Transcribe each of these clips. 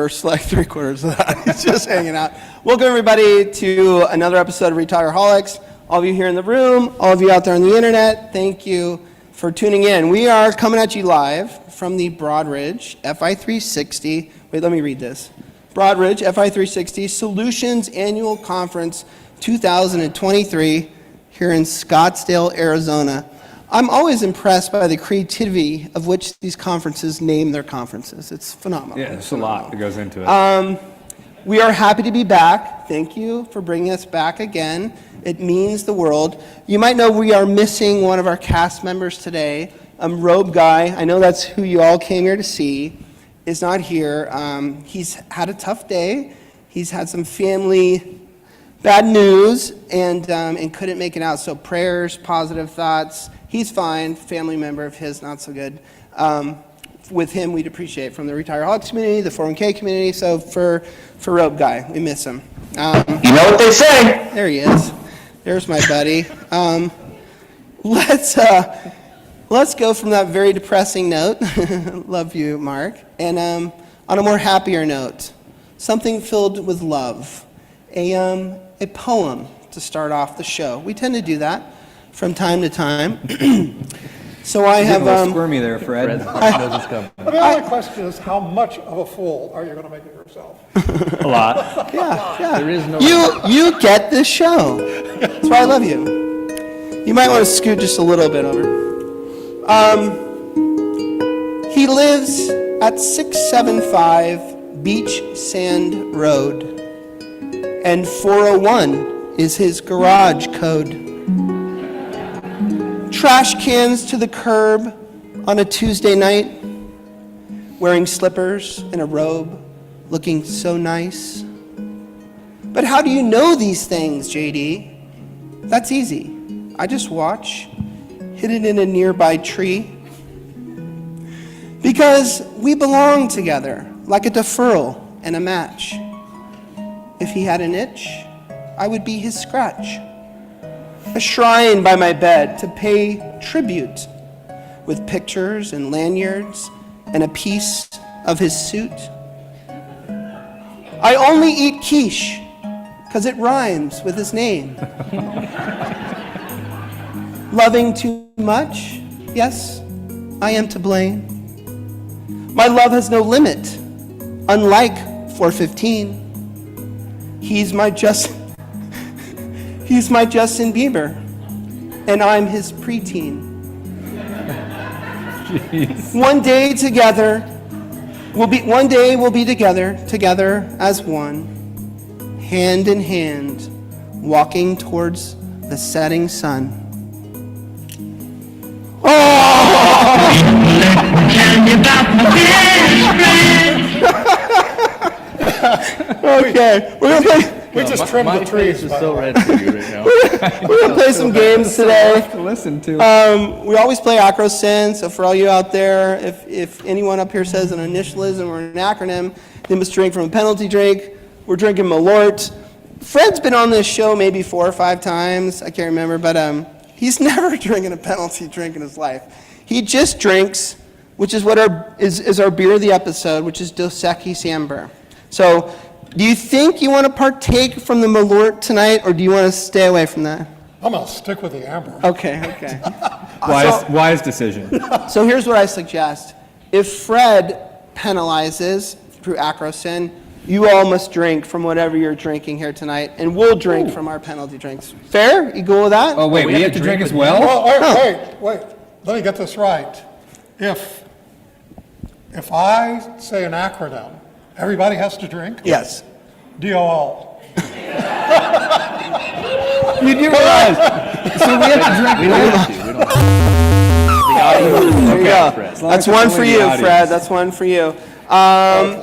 first like 3/4 of that. He's just hanging out. Welcome everybody to another episode of Retireholics. All of you here in the room, all of you out there on the internet, thank you for tuning in. We are coming at you live from the Broadridge Fi360. Wait, let me read this. Broadridge Fi360 Solutions Annual Conference 2023 here in Scottsdale, Arizona. I'm always impressed by the creativity of which these conferences name their conferences. It's phenomenal. Yeah, there's a lot that goes into it. We are happy to be back. Thank you for bringing us back again. It means the world. You might know we are missing one of our cast members today. Robe Guy, I know that's who you all came here to see, is not here. He's had a tough day. He's had some family bad news and couldn't make it out. So prayers, positive thoughts. He's fine. Family member of his, not so good. With him, we'd appreciate from the Retireholics community, the 401k community. So for Robe Guy, we miss him. You know what they say. There he is. There's my buddy. Let's go from that very depressing note. Love you, Mark. And on a more happier note, something filled with love. A poem to start off the show. We tend to do that from time to time. So I have... a little squirmy there, Fred. The only question is, how much of a fool are you going to make of yourself? A lot. Yeah. There is no... You get this show. That's why I love you. You might want to scoot just a little bit over. He lives at 675 Beach Sand Road, and 401 is his garage code. Trash cans to the curb on a Tuesday night, wearing slippers and a robe, looking so nice. But how do you know these things, JD? That's easy. I just watch, hidden in a nearby tree. Because we belong together, like a deferral and a match. If he had an itch, I would be his scratch. A shrine by my bed to pay tribute with pictures and lanyards and a piece of his suit. I only eat quiche because it rhymes with his name. Loving too much? Yes, I am to blame. My love has no limit, unlike 415. He's my Justin Bieber, and I'm his preteen. Jeez. One day we'll be together as one, hand in hand, walking towards the setting sun. Okay, we're gonna play. We just trimmed the trees. Is so red for you right now. We're gonna play some games today. To listen to. We always play acrosyn, so for all you out there, if anyone up here says an initialism or an acronym, they must drink from a penalty drink. We're drinking Malort. Fred's been on this show maybe 4 or 5 times, I can't remember, but he's never drinking a penalty drink in his life. He just drinks, which is what is our beer of the episode, which is Dos Equis Amber. So, do you think you want to partake from the Malort tonight, or do you want to stay away from that? I'm going to stick with the amber. Okay. Wise decision. So here's what I suggest. If Fred penalizes through acrosyn, you all must drink from whatever you're drinking here tonight, and we'll drink from our penalty drinks. Fair? You go with that? Oh, wait, we have to drink as well? Wait. Let me get this right. If I say an acronym, everybody has to drink? Yes. DOL. You do realize. So we have to drink. We don't have to. There you go. That's one for you, Fred. That's one for you.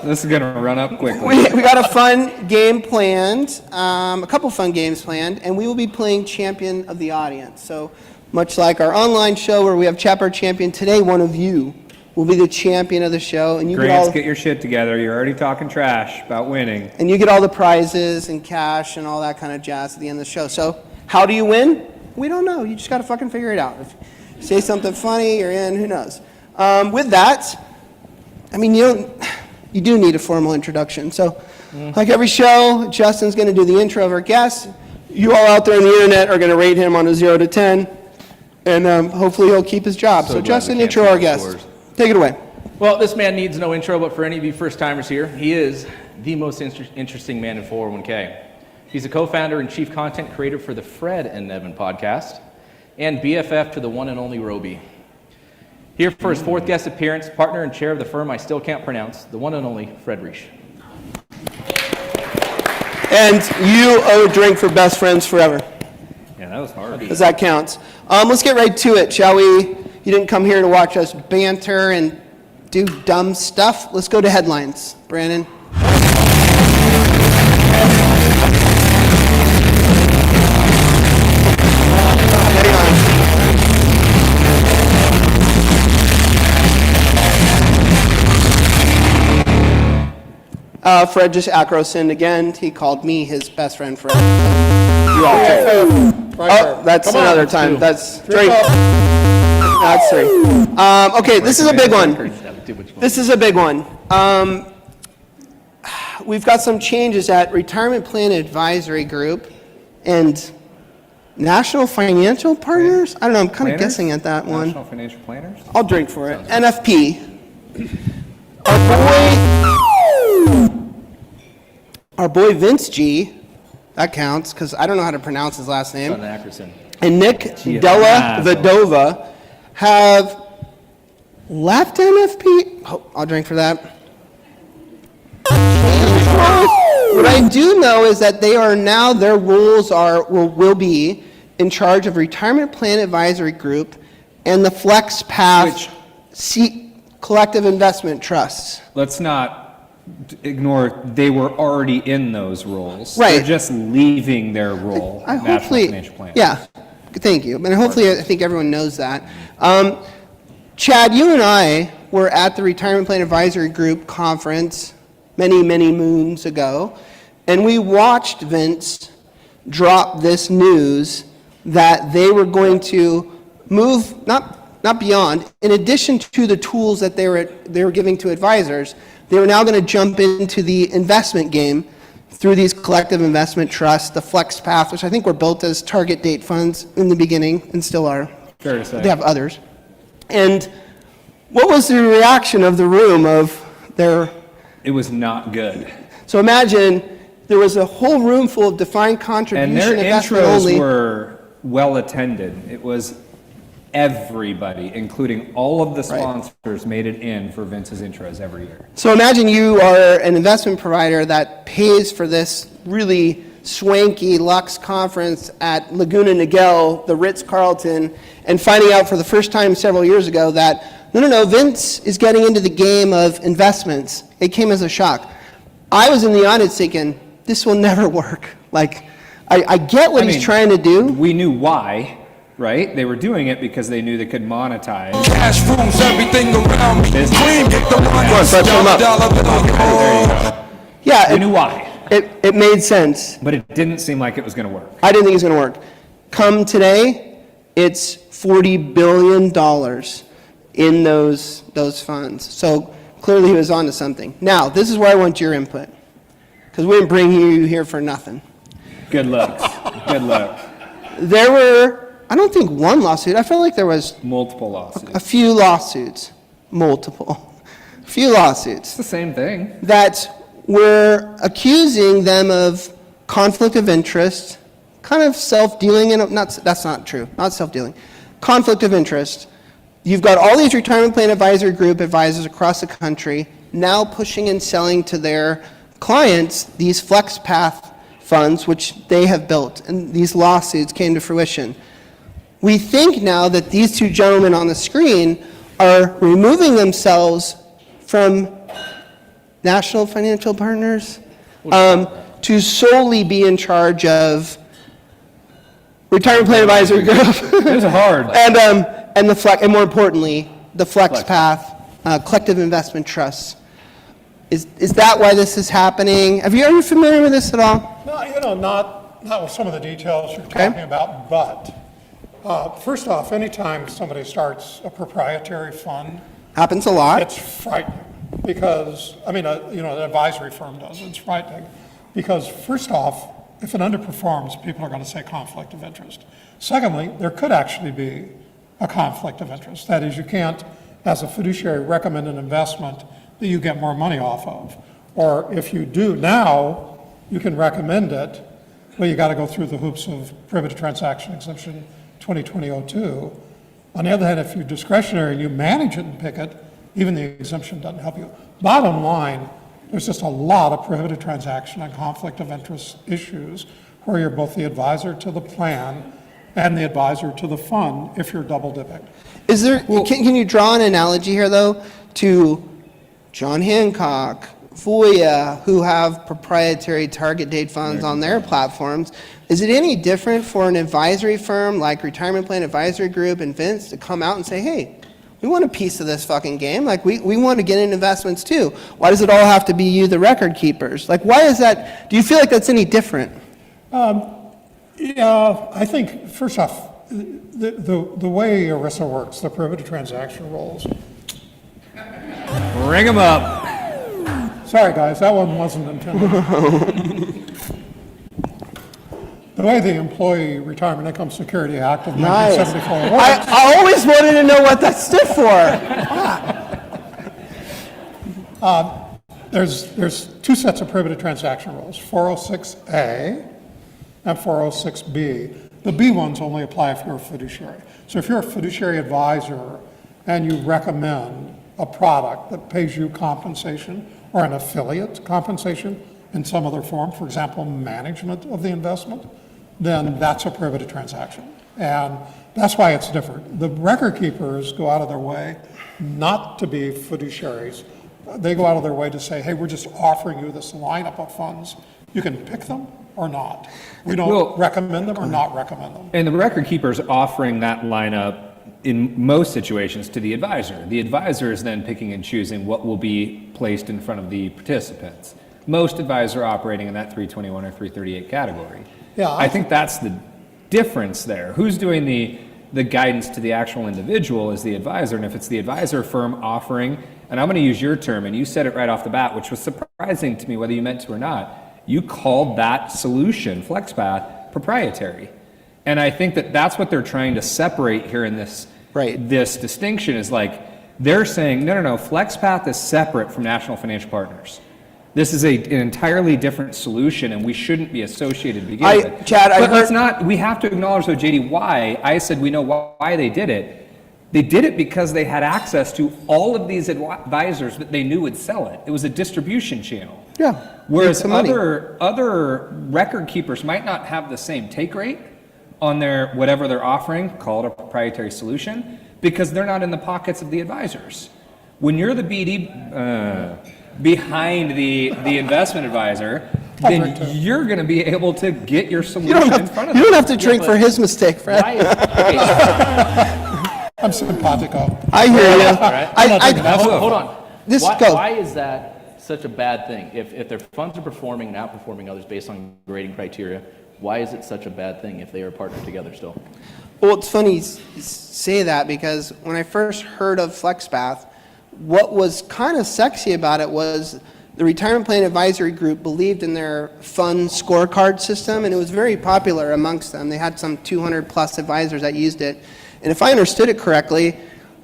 This is going to run up quickly. We got a fun game planned, a couple fun games planned, and we will be playing Champion of the Audience. So much like our online show where we have Chapter Champion, today one of you will be the champion of the show. And you Grants, get your shit together. You're already talking trash about winning. And you get all the prizes and cash and all that kind of jazz at the end of the show. So how do you win? We don't know. You just got to fucking figure it out. If you say something funny, you're in. Who knows? With that, I mean, you you do need a formal introduction. So, like every show, Justin's going to do the intro of our guest. You all out there on the internet are going to rate him on a 0 to 10, and hopefully he'll keep his job. So Justin, intro our guest. Take it away. Well, this man needs no intro, but for any of you first-timers here, he is the most interesting man in 401k. He's a co-founder and chief content creator for the Fred and Nevin podcast, and BFF to the one and only Roby. Here for his fourth guest appearance, partner and chair of the firm I still can't pronounce, the one and only Fred Reish. And you owe a drink for Best Friends Forever, Yeah, that was hard. because that counts. Let's get right to it, shall we? You didn't come here to watch us banter and do dumb stuff. Let's go to headlines. Brandon. Fred just acro-sinned again. He called me his best friend forever. You all take. Oh, that's another time. That's three. That's three. Okay, this is a big one. This is a big one. We've got some changes at Retirement Plan Advisory Group and National Financial Partners? I don't know, I'm kind of guessing at that one. National Financial Planners? I'll drink for it. NFP. Our boy Vince G, that counts, because I don't know how to pronounce his last name, and Nick Della Vedova have left NFP. Oh, I'll drink for that. What I do know is that they are now, their roles will be in charge of Retirement Plan Advisory Group and the FlexPath Collective Investment Trusts. Let's not ignore, they were already in those roles. Right. They're just leaving their role, National Financial Plan. Yeah, thank you. And hopefully, I think everyone knows that. Chad, you and I were at the Retirement Plan Advisory Group conference many, many moons ago, and we watched Vince drop this news that they were going to move, not beyond, in addition to the tools that they were giving to advisors, they were now going to jump into the investment game through these collective investment trusts, the FlexPath, which I think were built as target date funds in the beginning and still are. Fair to say. They have others. And what was the reaction of the room of their... It was not good. So imagine there was a whole room full of defined contribution And their investment intros only. were well attended. It was everybody, including all of the sponsors, made it in for Vince's intros every year. So imagine you are an investment provider that pays for this really swanky Lux conference at Laguna Niguel, the Ritz-Carlton, and finding out for the first time several years ago that, no, Vince is getting into the game of investments. It came as a shock. I was in the audience thinking, this will never work. Like, I get what he's trying to do. We knew why, right? They were doing it because they knew they could monetize. Cash rules everything around me. Business. Clean, get the money. Come on, Fred, put 'em up. There you go. Yeah, We knew why, it made sense. but it didn't seem like it was going to work. I didn't think it was going to work. Come today, it's $40 billion in those funds. So clearly he was onto something. Now, this is where I want your input, because we didn't bring you here for nothing. Good luck. Good luck. There were, I don't think one lawsuit. I felt like there was Multiple a lawsuits. few lawsuits, multiple, a few lawsuits It's the same thing. that were accusing them of conflict of interest, kind of self-dealing, and that's not true, not self-dealing, conflict of interest. You've got all these retirement plan advisory group advisors across the country now pushing and selling to their clients these FlexPath funds, which they have built, and these lawsuits came to fruition. We think now that these two gentlemen on the screen are removing themselves from National Financial Partners to solely be in charge of Retirement Plan Advisory Group. It was hard. And more importantly, the FlexPath collective investment trusts. Is that why this is happening? Are you familiar with this at all? No, not with some of the details you're talking about, but first off, anytime somebody starts a proprietary fund, Happens a lot. it's frightening. Because, I mean, an advisory firm does, it's frightening. Because first off, if it underperforms, people are going to say conflict of interest. Secondly, there could actually be a conflict of interest. That is, you can't, as a fiduciary, recommend an investment that you get more money off of. Or if you do now, you can recommend it, but you got to go through the hoops of prohibited transaction exemption 2020-02. On the other hand, if you're discretionary and you manage it and pick it, even the exemption doesn't help you. Bottom line, there's just a lot of prohibited transaction and conflict of interest issues where you're both the advisor to the plan and the advisor to the fund if you're double dipping. Is there, can you draw an analogy here, though, to John Hancock, Voya, who have proprietary target date funds on their platforms? Is it any different for an advisory firm like Retirement Plan Advisory Group and Vince to come out and say, hey, we want a piece of this fucking game. Like, we want to get in investments too. Why does it all have to be you, the record keepers? Like, why is that? Do you feel like that's any different? Yeah, I think, first off, the way ERISA works, the prohibited transaction rules. Ring them up. Sorry, guys, that one wasn't intended. The way the Employee Retirement Income Security Act of Nice. 1974 works. I always wanted to know what that stood for. There's two sets of prohibited transaction rules, 406A and 406B. The B ones only apply if you're a fiduciary. So if you're a fiduciary advisor and you recommend a product that pays you compensation or an affiliate compensation in some other form, for example, management of the investment, then that's a prohibited transaction. And that's why it's different. The record keepers go out of their way not to be fiduciaries. They go out of their way to say, hey, we're just offering you this lineup of funds. You can pick them or not. We don't recommend them or not recommend them. And the record keeper's offering that lineup in most situations to the advisor. The advisor is then picking and choosing what will be placed in front of the participants. Most advisors are operating in that 321 or 338 category. Yeah, I think that's the difference there. Who's doing the guidance to the actual individual is the advisor, and if it's the advisor firm offering, and I'm going to use your term, and you said it right off the bat, which was surprising to me whether you meant to or not, you called that solution, FlexPath, proprietary. And I think that that's what they're trying to separate here in this, this distinction is like, they're saying, no, FlexPath is separate from National Financial Partners. This is an entirely different solution, and we shouldn't be associated to begin with. Chad, but let's not, we have to acknowledge, though, JD, why I said we know why they did it. They did it because they had access to all of these advisors that they knew would sell it. It was a distribution channel. Yeah. Whereas other record keepers might not have the same take rate on their whatever they're offering, call it a proprietary solution, because they're not in the pockets of the advisors. When you're the BD behind the investment advisor, then you're going to be able to get your solution in front of them. You don't have to drink for his mistake, Fred. I'm simpatico. I hear you. Right? Hold on. Why is that such a bad thing? If their funds are performing and outperforming others based on grading criteria, why is it such a bad thing if they are partnered together still? Well, it's funny you say that because when I first heard of FlexPath, what was kind of sexy about it was the Retirement Plan Advisory Group believed in their fund scorecard system, and it was very popular amongst them. They had some 200 plus advisors that used it. And if I understood it correctly,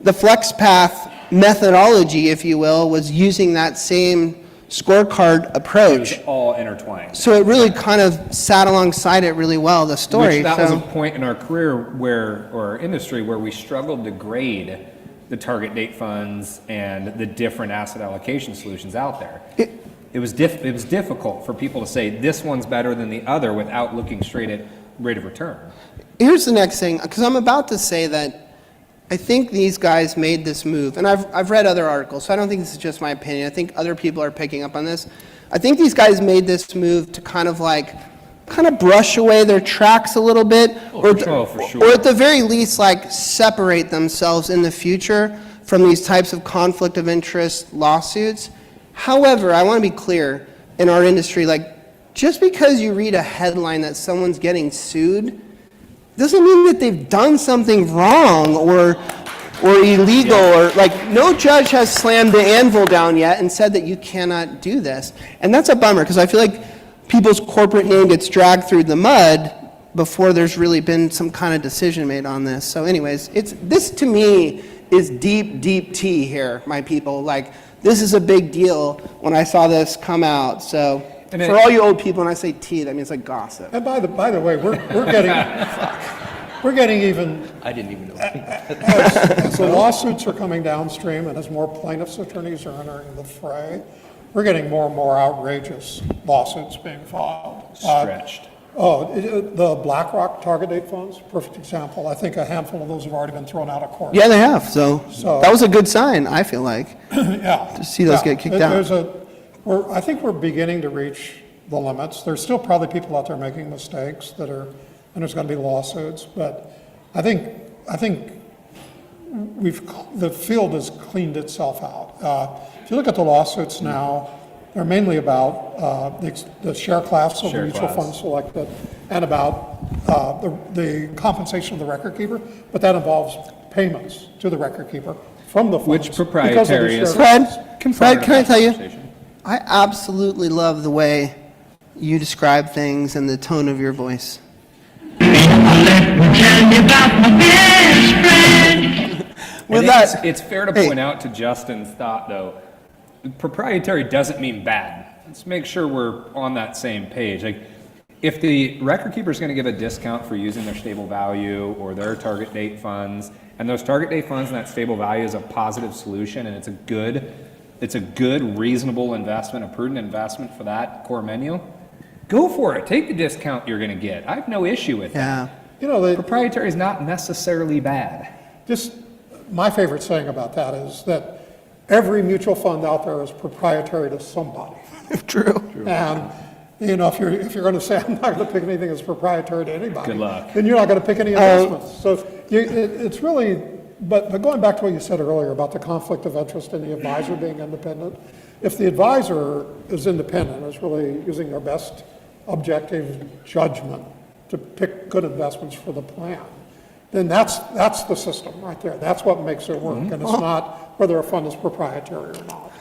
the FlexPath methodology, if you will, was using that same scorecard approach. It was all intertwined. So it really kind of sat alongside it really well, the story. That was a point in our career or our industry where we struggled to grade the target date funds and the different asset allocation solutions out there. It was difficult for people to say this one's better than the other without looking straight at rate of return. Here's the next thing, because I'm about to say that I think these guys made this move, and I've read other articles, so I don't think this is just my opinion. I think other people are picking up on this. I think these guys made this move to kind of brush away their tracks a little bit, or at the very least, separate themselves in the future from these types of conflict of interest lawsuits. However, I want to be clear, in our industry, just because you read a headline that someone's getting sued, doesn't mean that they've done something wrong or or illegal, or like no judge has slammed the anvil down yet and said that you cannot do this. And that's a bummer, because I feel like people's corporate name gets dragged through the mud before there's really been some kind of decision made on this. So anyways, this to me is deep, deep tea here, my people. Like, this is a big deal when I saw this come out. So for all you old people, when I say tea, that means like gossip. And by the way, we're getting even, I didn't even know. as the lawsuits are coming downstream and as more plaintiffs' attorneys are entering the fray, we're getting more and more outrageous lawsuits being filed. Stretched. The BlackRock target date funds, perfect example. I think a handful of those have already been thrown out of court. Yeah, they have. So that was a good sign, I feel like, Yeah. to see those get kicked out. I think we're beginning to reach the limits. There's still probably people out there making mistakes and there's going to be lawsuits, but I think the field has cleaned itself out. If you look at the lawsuits now, they're mainly about the share class of the mutual fund selected and about the compensation of the record keeper, but that involves payments to the record keeper from the funds. Which proprietary is. Fred, can I tell you, Conversation. I absolutely love the way you describe things and the tone of your voice. With that, It's fair to point out to Justin's thought, though, proprietary doesn't mean bad. Let's make sure we're on that same page. Like, if the record keeper is going to give a discount for using their stable value or their target date funds, and those target date funds and that stable value is a positive solution, and it's a good, reasonable investment, a prudent investment for that core menu, go for it. Take the discount you're going to get. I have no issue with that. yeah. Proprietary is not necessarily bad. Just my favorite saying about that is that every mutual fund out there is proprietary to somebody. True. And if you're going to say I'm not going to pick anything that's proprietary to anybody, Good luck. then you're not going to pick any investments. So it's really, but going back to what you said earlier about the conflict of interest and the advisor being independent, if the advisor is independent, is really using their best objective judgment to pick good investments for the plan, then that's the system right there. That's what makes it work, and it's not whether a fund is proprietary or not.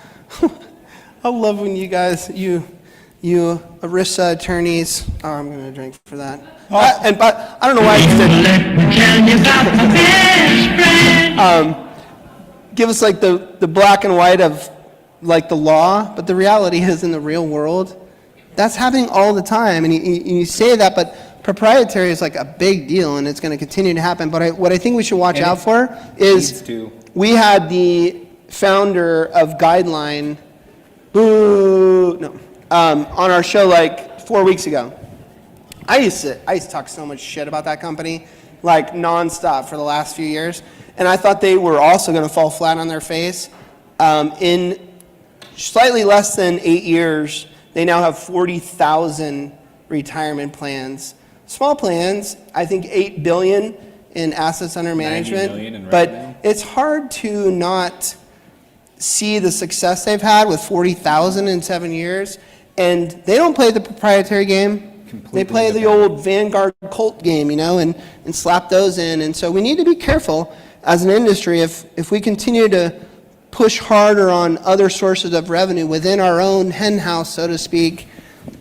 I love when you guys, you ERISA attorneys, I'm going to drink for that. But I don't know why I said, give us like the black and white of like the law, but the reality is in the real world, that's happening all the time. And you say that, but proprietary is like a big deal, and it's going to continue to happen. But what I think we should watch out for is we had the founder of Guideline, on our show like 4 weeks ago. I used to talk so much shit about that company, like nonstop for the last few years, and I thought they were also going to fall flat on their face. In slightly less than 8 years, they now have 40,000 retirement plans. Small plans, I think $8 billion in assets under management. 90 million in but revenue. it's hard to not see the success they've had with 40,000 in 7 years. And they don't play the proprietary game. They play the old Vanguard Colt game, and slap those in. And so we need to be careful as an industry if we continue to push harder on other sources of revenue within our own hen house, so to speak,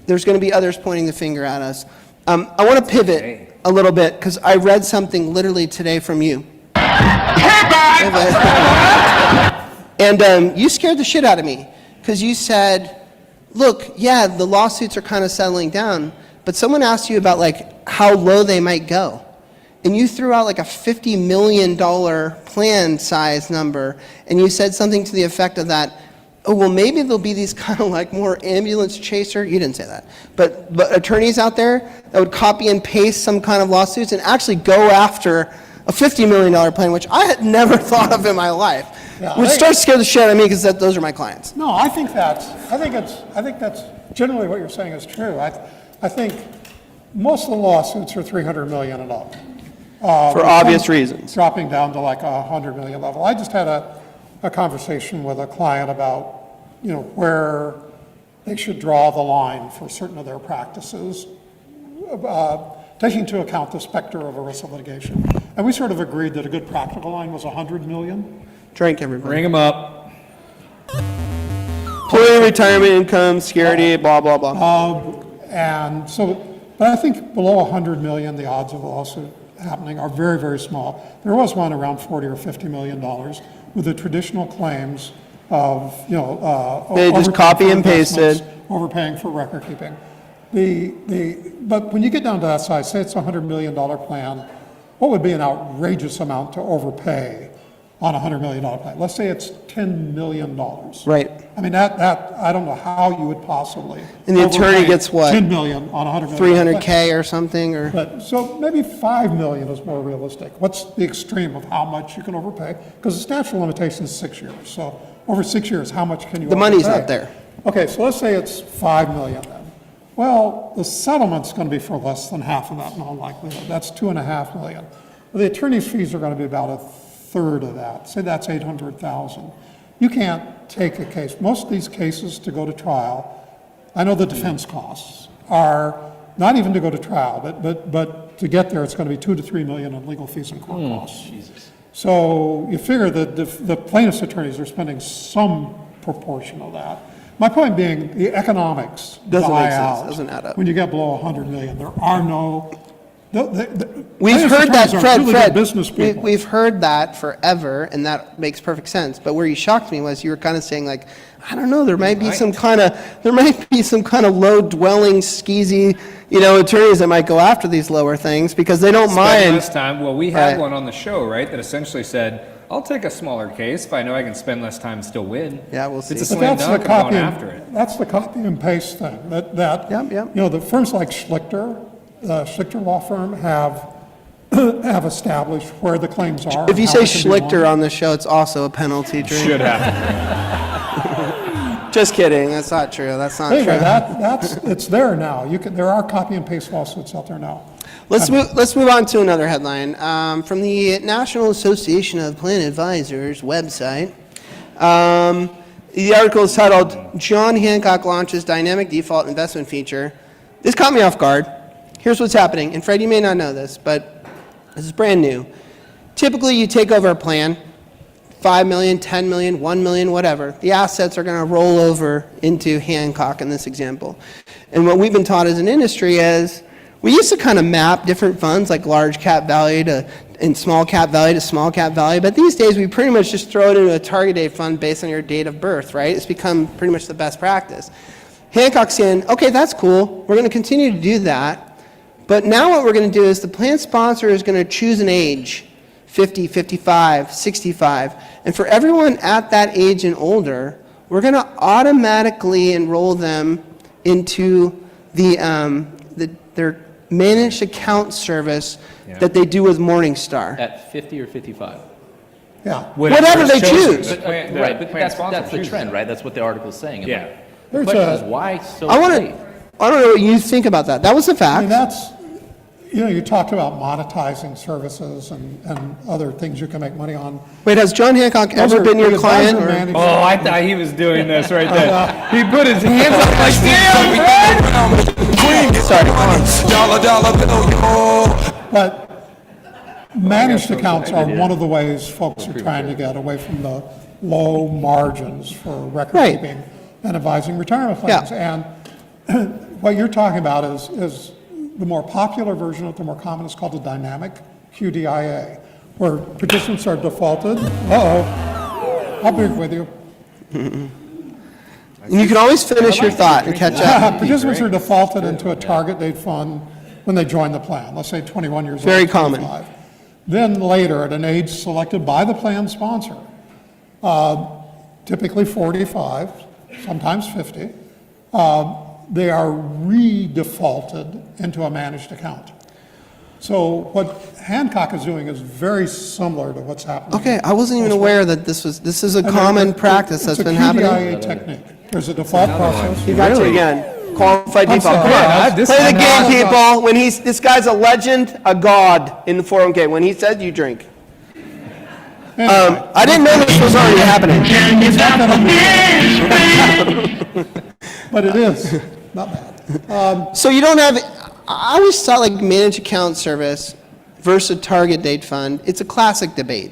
there's going to be others pointing the finger at us. I want to pivot a little bit because I read something literally today from you. And you scared the shit out of me because you said, look, yeah, the lawsuits are kind of settling down, but someone asked you about like how low they might go. And you threw out like a $50 million plan size number, and you said something to the effect of that, oh, well, maybe there'll be these kind of like more ambulance chaser, you didn't say that, but attorneys out there that would copy and paste some kind of lawsuits and actually go after a $50 million plan, which I had never thought of in my life. Yeah, Which starts to scare the shit out of me because those are my clients. No, I think that's generally what you're saying is true. I think most of the lawsuits are $300 million and up. For obvious reasons. Dropping down to like a $100 million level. I just had a conversation with a client about, where they should draw the line for certain of their practices, taking into account the specter of ERISA litigation. And we sort of agreed that a good practical line was 100 million. Drink, everybody. Bring them up. Employee retirement income, security, blah, blah, blah. And so, but I think below 100 million, the odds of a lawsuit happening are very, very small. There was one around 40 or 50 million dollars with the traditional claims of, They just overpaying copy for and pasted. investments, overpaying for record keeping. But when you get down to that size, say it's a $100 million plan, what would be an outrageous amount to overpay on a $100 million plan? Let's say it's $10 million. Right. I mean, that I don't know how you would possibly. And the attorney overpay gets what? 10 million on a $100 million. $300K or something, or? But, so maybe 5 million is more realistic. What's the extreme of how much you can overpay? Because the statute of limitations is 6 years. So over 6 years, how much can you The overpay? money's not there. Okay, so let's say it's 5 million then. Well, the settlement's going to be for less than half of that in all likelihood. That's 2.5 million. The attorney's fees are going to be about a third of that. Say that's 800,000. You can't take a case. Most of these cases to go to trial, I know the defense costs are not even to go to trial, but to get there, it's going to be 2 to 3 million in legal fees and court costs. Jesus. So you figure that the plaintiff's attorneys are spending some proportion of that. My point being, the economics Doesn't die make sense. out Doesn't add up. when you get below 100 million. There are no. We've plaintiff's heard that, attorneys are Fred, really good business people. we've heard that forever, and that makes perfect sense. But where you shocked me was you were kind of saying, like, I don't know, there might be some kind of low dwelling, skeezy, attorneys that might go after these lower things because they don't Spend mind. less time. Well, we had Right. one on the show, right, that essentially said, I'll take a smaller case if I know I can spend less time and still win. Yeah, we'll see. It's a But slam That's dunk, the I'm copy going and, after it. that's the copy and paste thing. Yep. The firms like Schlichter, the Schlichter law firm have established where the claims are. If you and say how they can be Schlichter won. on the show, it's also a penalty. Drink. Should happen. Just kidding. That's not true. That's not Anyway, true. it's there now. There are copy and paste lawsuits out there now. Let's move on to another headline from the National Association of Plan Advisors website. The article is titled "John Hancock Launches Dynamic Default Investment Feature." This caught me off guard. Here's what's happening, and Fred, you may not know this, but this is brand new. Typically, you take over a plan, 5 million, 10 million, 1 million, whatever. The assets are going to roll over into Hancock in this example. And what we've been taught as an industry is we used to kind of map different funds like large cap value and small cap value to small cap value, but these days we pretty much just throw it into a target date fund based on your date of birth, right? It's become pretty much the best practice. Hancock's saying, okay, that's cool. We're going to continue to do that. But now what we're going to do is the plan sponsor is going to choose an age, 50, 55, 65. And for everyone at that age and older, we're going to automatically enroll them into their managed account service that they do with Morningstar. At 50 or 55. Yeah. Whatever they choose. Right, but that's the trend, right? That's what the article's saying. Yeah. The question is, why so I late? don't know what you think about that. That was a I mean, fact. you talked about monetizing services and other things you can make money on. Wait, has John Hancock Those ever are been your the client? advisor or- managed- Oh, I thought he was doing this right there. He put his hands up like, Sorry. Dollar bill, yo. But managed accounts are one of the ways folks are trying to get away from the low margins for record Right. keeping and advising retirement plans. Yeah. And what you're talking about is the more popular version of the more common is called the dynamic QDIA, where participants are defaulted. I'll be with you. And you can always finish your thought and catch up. Participants are defaulted into a target date fund when they join the plan, let's say 21 years old. Very common. 25. Then later, at an age selected by the plan sponsor, typically 45, sometimes 50, they are re-defaulted into a managed account. So what Hancock is doing is very similar to what's happening. Okay, I wasn't even aware that this is a common practice that's been happening. It's a QDIA technique. There's a default process. You got to again. Qualified I'm default. sorry. Come on, Yeah, this play the is game, not- people. When this guy's a legend, a god in the 401k. When he said you drink. Anyway, I didn't know this was already happening. but it is, not bad. So you don't have, I always thought like managed account service versus a target date fund, it's a classic debate.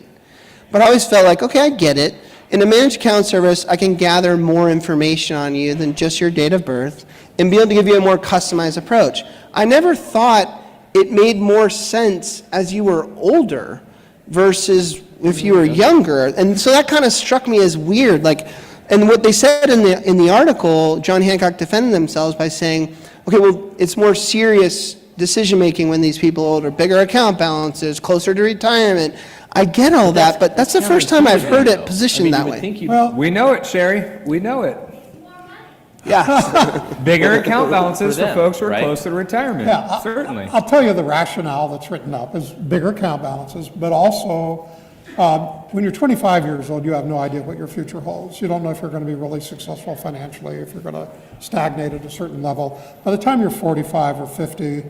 But I always felt like, okay, I get it. In a managed account service, I can gather more information on you than just your date of birth and be able to give you a more customized approach. I never thought it made more sense as you were older versus if you were younger. And so that kind of struck me as weird. Like, and what they said in the article, John Hancock defended themselves by saying, okay, well, it's more serious decision-making when these people are older, bigger account balances, closer to retirement. I get all that, but that's the first time I've heard it positioned that way. Well, We know it, Sherry. We know it. Yeah. Bigger account balances For for them, folks who are right? close to retirement. yeah, Certainly. I'll tell you the rationale that's written up is bigger account balances, but also when you're 25 years old, you have no idea what your future holds. You don't know if you're going to be really successful financially, if you're going to stagnate at a certain level. By the time you're 45 or 50,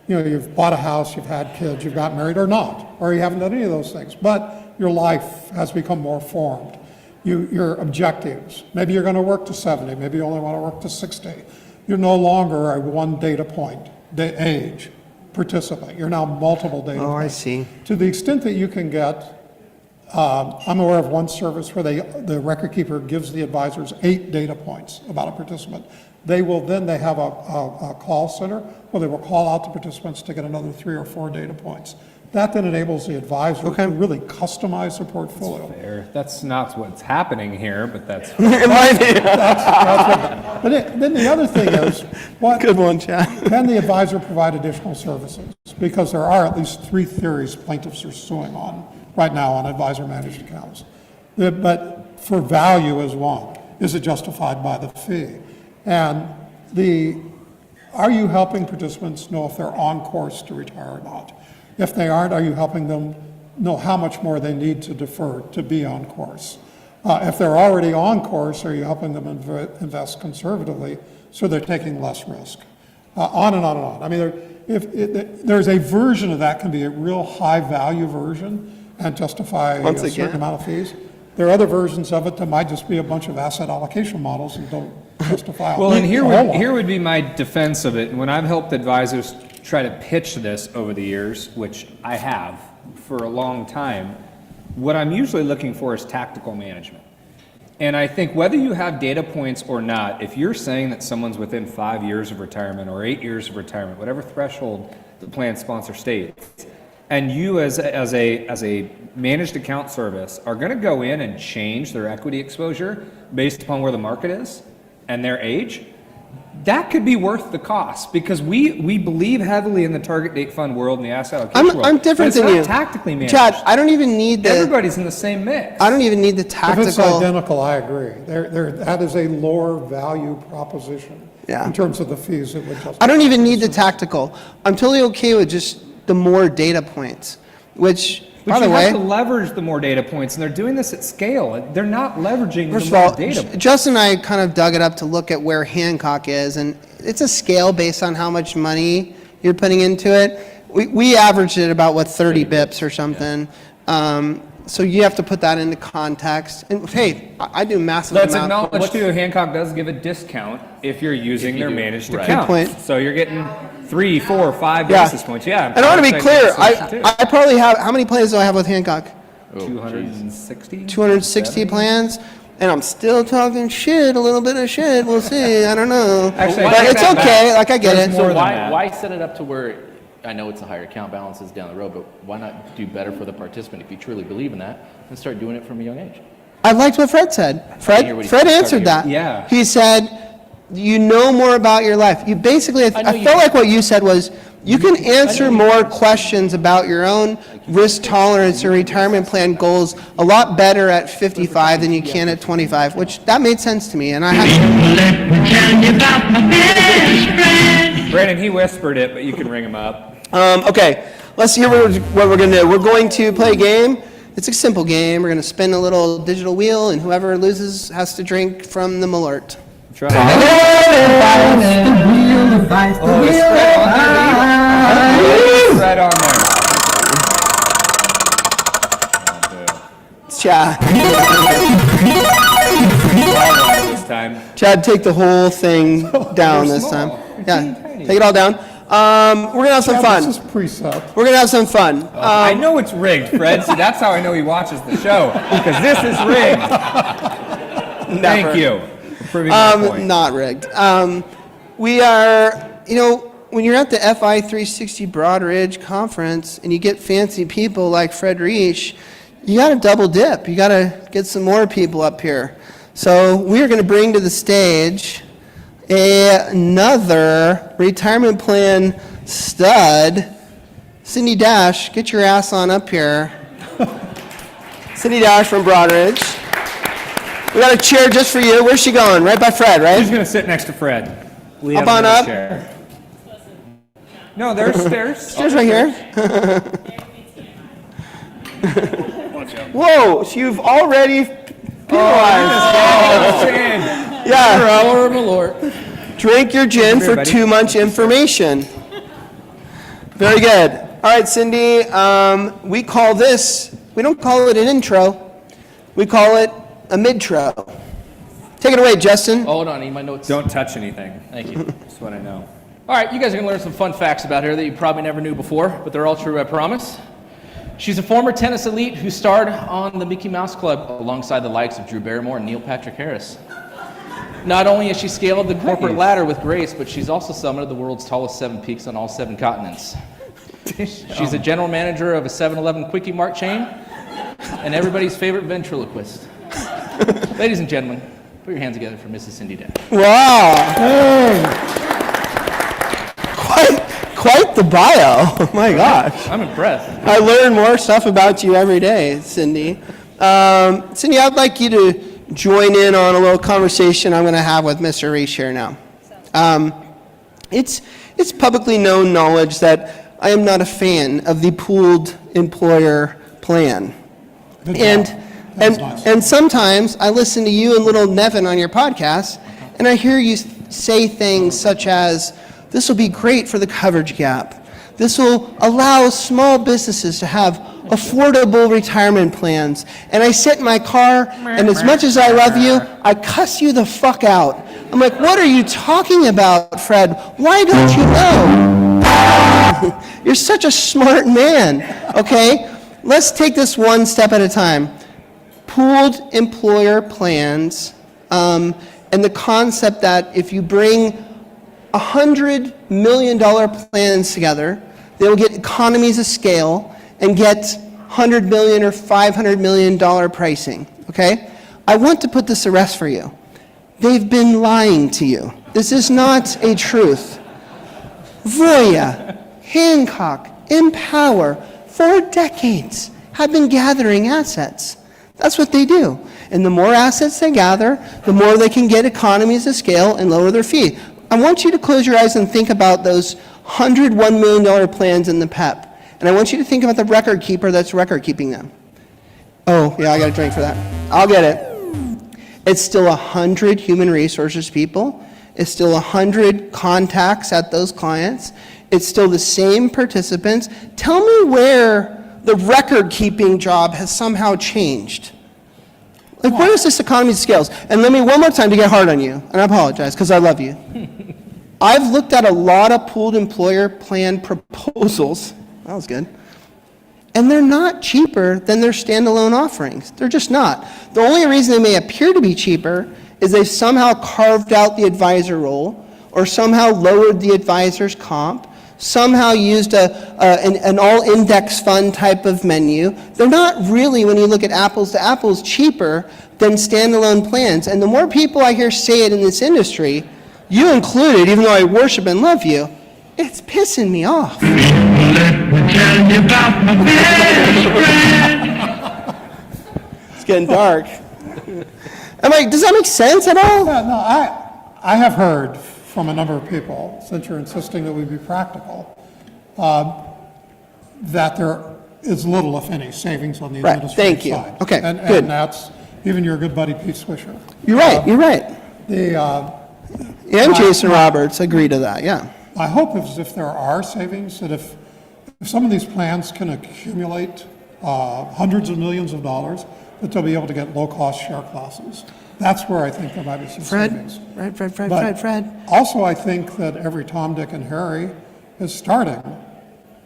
you've bought a house, you've had kids, you've got married or not, or you haven't done any of those things. But your life has become more formed. Your objectives, maybe you're going to work to 70, maybe you only want to work to 60. You're no longer a one data point, age participant. You're now multiple data Oh, I points. see. To the extent that you can get, I'm aware of one service where the record keeper gives the advisors 8 data points about a participant. They have a call center where they will call out to participants to get another 3 or 4 data points. That then enables the advisor to really customize the portfolio. Fair. That's not what's happening here, but that's Then the other thing is, what Good one, Chad. can the advisor provide additional services? Because there are at least 3 theories plaintiffs are suing on right now on advisor managed accounts. But for value is one. Is it justified by the fee? And are you helping participants know if they're on course to retire or not? If they aren't, are you helping them know how much more they need to defer to be on course? If they're already on course, are you helping them invest conservatively so they're taking less risk? On and on and on. I mean, there's a version of that can be a real high value version and justify a certain amount of fees. There are other versions of it that might just be a bunch of asset allocation models and don't justify. Well, and a whole lot. here would be my defense of it. And when I've helped advisors try to pitch this over the years, which I have for a long time, what I'm usually looking for is tactical management. And I think whether you have data points or not, if you're saying that someone's within 5 years of retirement or 8 years of retirement, whatever threshold the plan sponsor states, and you as a managed account service are going to go in and change their equity exposure based upon where the market is and their age, that could be worth the cost, because we believe heavily in the target date fund world and the asset allocation world. I'm different but than it's you. not tactically managed. Chad, I don't even need the, Everybody's in the same mix. I don't even need the If it's tactical. identical, I agree. That is a lower value proposition Yeah. in terms of the fees it would justify. I don't even need the tactical. I'm totally okay with just the more data points, which, by But the you way, have to leverage the more data points, and they're doing this at scale. They're not leveraging first the of more all, data points. Justin and I kind of dug it up to look at where Hancock is, and it's a scale based on how much money you're putting into it. We averaged it about, 30 bips or something. So you have to put that into context. And hey, I do massive Let's amount. acknowledge too, Hancock does give a discount if you're using their managed right. account. Good point. So you're getting 3, 4, 5 Yeah. basis points. Yeah. And I want to be I'm clear, saying that's the I probably have, how many plans do I have with Hancock? Oh, 260? 260 plans, and I'm still talking shit, a little bit of shit, we'll see, I don't know. Actually, But I take it's that okay, back. like I get There's it. more So than why, that. why set it up to where, I know it's a higher account balances down the road, but why not do better for the participant if you truly believe in that and start doing it from a young age? I liked what Fred said. hear what he Fred said. answered that. Yeah. He said, you know more about your life. You basically, I know I you felt do. like what you said was, you can answer more questions about your own risk tolerance and retirement plan goals a lot better at 55 than you can at 25, which that made sense to me, and I had. Brandon, he whispered it, but you can ring him up. Okay, let's hear what we're going to do. We're going to play a game. It's a simple game. We're going to spin a little digital wheel, and whoever loses has to drink from the Malort. Try it. Oh, is Fred on there? Is Fred on there? It's Chad. This time. Chad, take the whole thing down They're this small. time. They're Yeah, teeny tiny. take it all down. We're going to have some Yeah, fun. this is preset. We're going to have some fun. I know it's rigged, Fred. See, that's how I know he watches the show, because this is rigged. Thank you for proving my point. Not rigged. We are, when you're at the Fi360 Broadridge Conference and you get fancy people like Fred Reish, you got to double dip. You got to get some more people up here. So we are going to bring to the stage another retirement plan stud. Cindy Dash, get your ass on up here. Cindy Dash from Broadridge. We got a chair just for you. Where's she going? Right by Fred, right? Who's going to sit next to Fred? We Up have on another up. chair. No, there's stairs. Stairs right here. Whoa, so you've already penalized. Yeah. Our Malort. Drink your gin Come here, for buddy. too much information. Very good. All right, Cindy, we call this, we don't call it an intro. We call it a mid-tro. Take it away, Justin. Hold on, I need my notes. Don't touch anything. Thank you. That's what I know. All right, you guys are going to learn some fun facts about her that you probably never knew before, but they're all true, I promise. She's a former tennis elite who starred on the Mickey Mouse Club alongside the likes of Drew Barrymore and Neil Patrick Harris. Not only has she scaled the corporate ladder with grace, but she's also summited the world's tallest 7 peaks on all 7 continents. She's a general manager of a 7-Eleven Quickie Mart chain and everybody's favorite ventriloquist. Ladies and gentlemen, put your hands together for Mrs. Cindy Dash. Wow. Quite the bio. Oh my gosh. I'm impressed. I learn more stuff about you every day, Cindy. Cindy, I'd like you to join in on a little conversation I'm going to have with Mr. Reish here now. It's publicly known knowledge that I am not a fan of the pooled employer plan. Good And job. That was nice. and sometimes I listen to you and little Nevin on your podcast, and I hear you say things such as, this will be great for the coverage gap. This will allow small businesses to have affordable retirement plans. And I sit in my car, and as much as I love you, I cuss you the fuck out. I'm like, what are you talking about, Fred? Why don't you know? You're such a smart man, okay? Let's take this one step at a time. Pooled employer plans, and the concept that if you bring $100 million plans together, they will get economies of scale and get $100 million or $500 million pricing, okay? I want to put this to rest for you. They've been lying to you. This is not a truth. Voya, Hancock, Empower, for decades have been gathering assets. That's what they do. And the more assets they gather, the more they can get economies of scale and lower their fee. I want you to close your eyes and think about those $101 million plans in the PEP. And I want you to think about the record keeper that's record keeping them. Oh, yeah, I got a drink for that. I'll get it. It's still 100 human resources people. It's still 100 contacts at those clients. It's still the same participants. Tell me where the record keeping job has somehow changed. Like, where is this economy of scales? And let me one more time to get hard on you, and I apologize because I love you. I've looked at a lot of pooled employer plan proposals. That was good. And they're not cheaper than their standalone offerings. They're just not. The only reason they may appear to be cheaper is they've somehow carved out the advisor role or somehow lowered the advisor's comp, somehow used an all-index fund type of menu. They're not really, when you look at apples to apples, cheaper than standalone plans. And the more people I hear say it in this industry, you included, even though I worship and love you, it's pissing me off. It's getting dark. Does that make sense at all? Yeah, no, I have heard from a number of people, since you're insisting that we be practical, that there is little, if any, savings on the Right, administrative thank you. side. Okay, And good. that's, even your good buddy Pete Swisher. You're right, you're right. And Jason Roberts agree to that, yeah. My hope is if there are savings, that if some of these plans can accumulate hundreds of millions of dollars, that they'll be able to get low-cost share classes. That's where I think there might be some savings. Fred. Also, I think that every Tom, Dick, and Harry is starting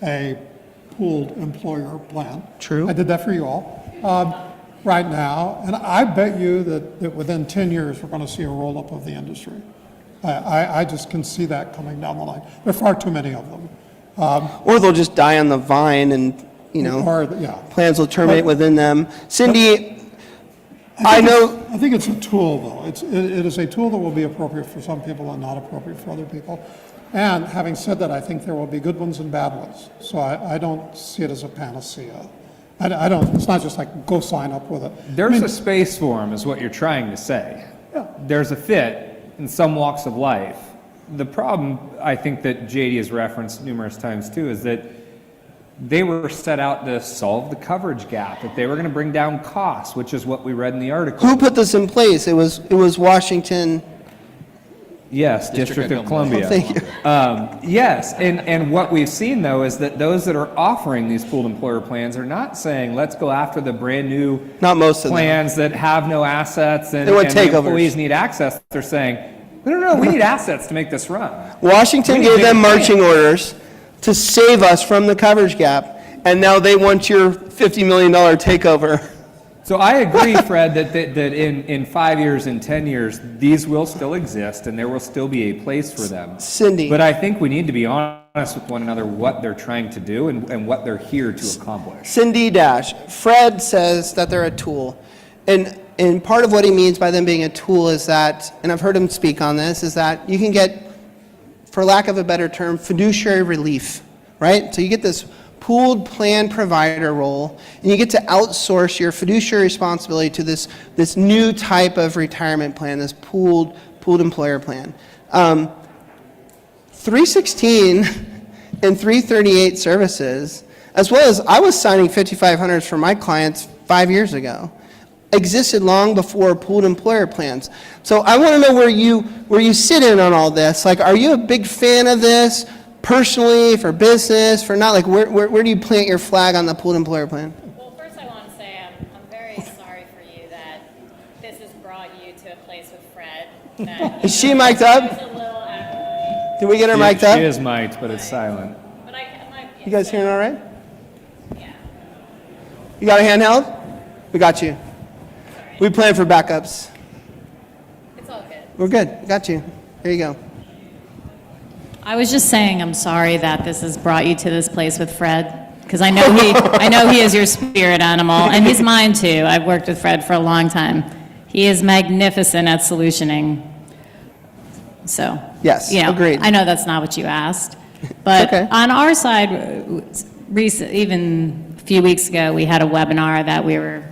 a pooled employer plan. True. I did that for you all right now, and I bet you that within 10 years, we're going to see a roll-up of the industry. I just can see that coming down the line. There are far too many of them. Or they'll just die on the vine and, plans will terminate within them. Cindy, I know. I think it's a tool, though. It is a tool that will be appropriate for some people and not appropriate for other people. And having said that, I think there will be good ones and bad ones. So I don't see it as a panacea. I don't, it's not just like go sign up with it. There's a space for them, is what you're trying to say. Yeah. There's a fit in some walks of life. The problem, I think, that JD has referenced numerous times too, is that they were set out to solve the coverage gap, that they were going to bring down costs, which is what we read in the article. Who put this in place? It was Washington. Yes, District of Columbia. Oh, thank you. Yes, and what we've seen, though, is that those that are offering these pooled employer plans are not saying, let's go after the brand new Not most of them. plans that have no assets and, They want and the takeovers. employees need access. They're saying, no, we need assets to make this run. Washington gave them marching orders to save us from the coverage gap, and now they want your $50 million takeover. So I agree, Fred, that in 5 years, in 10 years, these will still exist and there will still be a place for them. Cindy. But I think we need to be honest with one another what they're trying to do and what they're here to accomplish. Cindy Dash, Fred says that they're a tool. And part of what he means by them being a tool is that, and I've heard him speak on this, is that you can get, for lack of a better term, fiduciary relief, right? So you get this pooled plan provider role, and you get to outsource your fiduciary responsibility to this new type of retirement plan, this pooled employer plan. 316 and 338 services, as well as I was signing 5500s for my clients 5 years ago, existed long before pooled employer plans. So I want to know where you sit in on all this. Like, are you a big fan of this? Personally, for business, for not, like, where do you plant your flag on the pooled employer plan? Well, first I want to say I'm very sorry for you that this has brought you to a place with Fred. That, Is she mic'd up? there's a little acrimony. Did we get her mic'd up? She is mic'd, but it's silent. But I might. You guys hearing all right? Yeah. You got a handheld? We got you. We plan for backups. It's all good. We're good. Got you. Here you go. I was just saying I'm sorry that this has brought you to this place with Fred, because I know he is your spirit animal, and he's mine too. I've worked with Fred for a long time. He is magnificent at solutioning. So, Yes, agreed. I know that's not what you asked, but Okay. on our side, even a few weeks ago, we had a webinar that we were,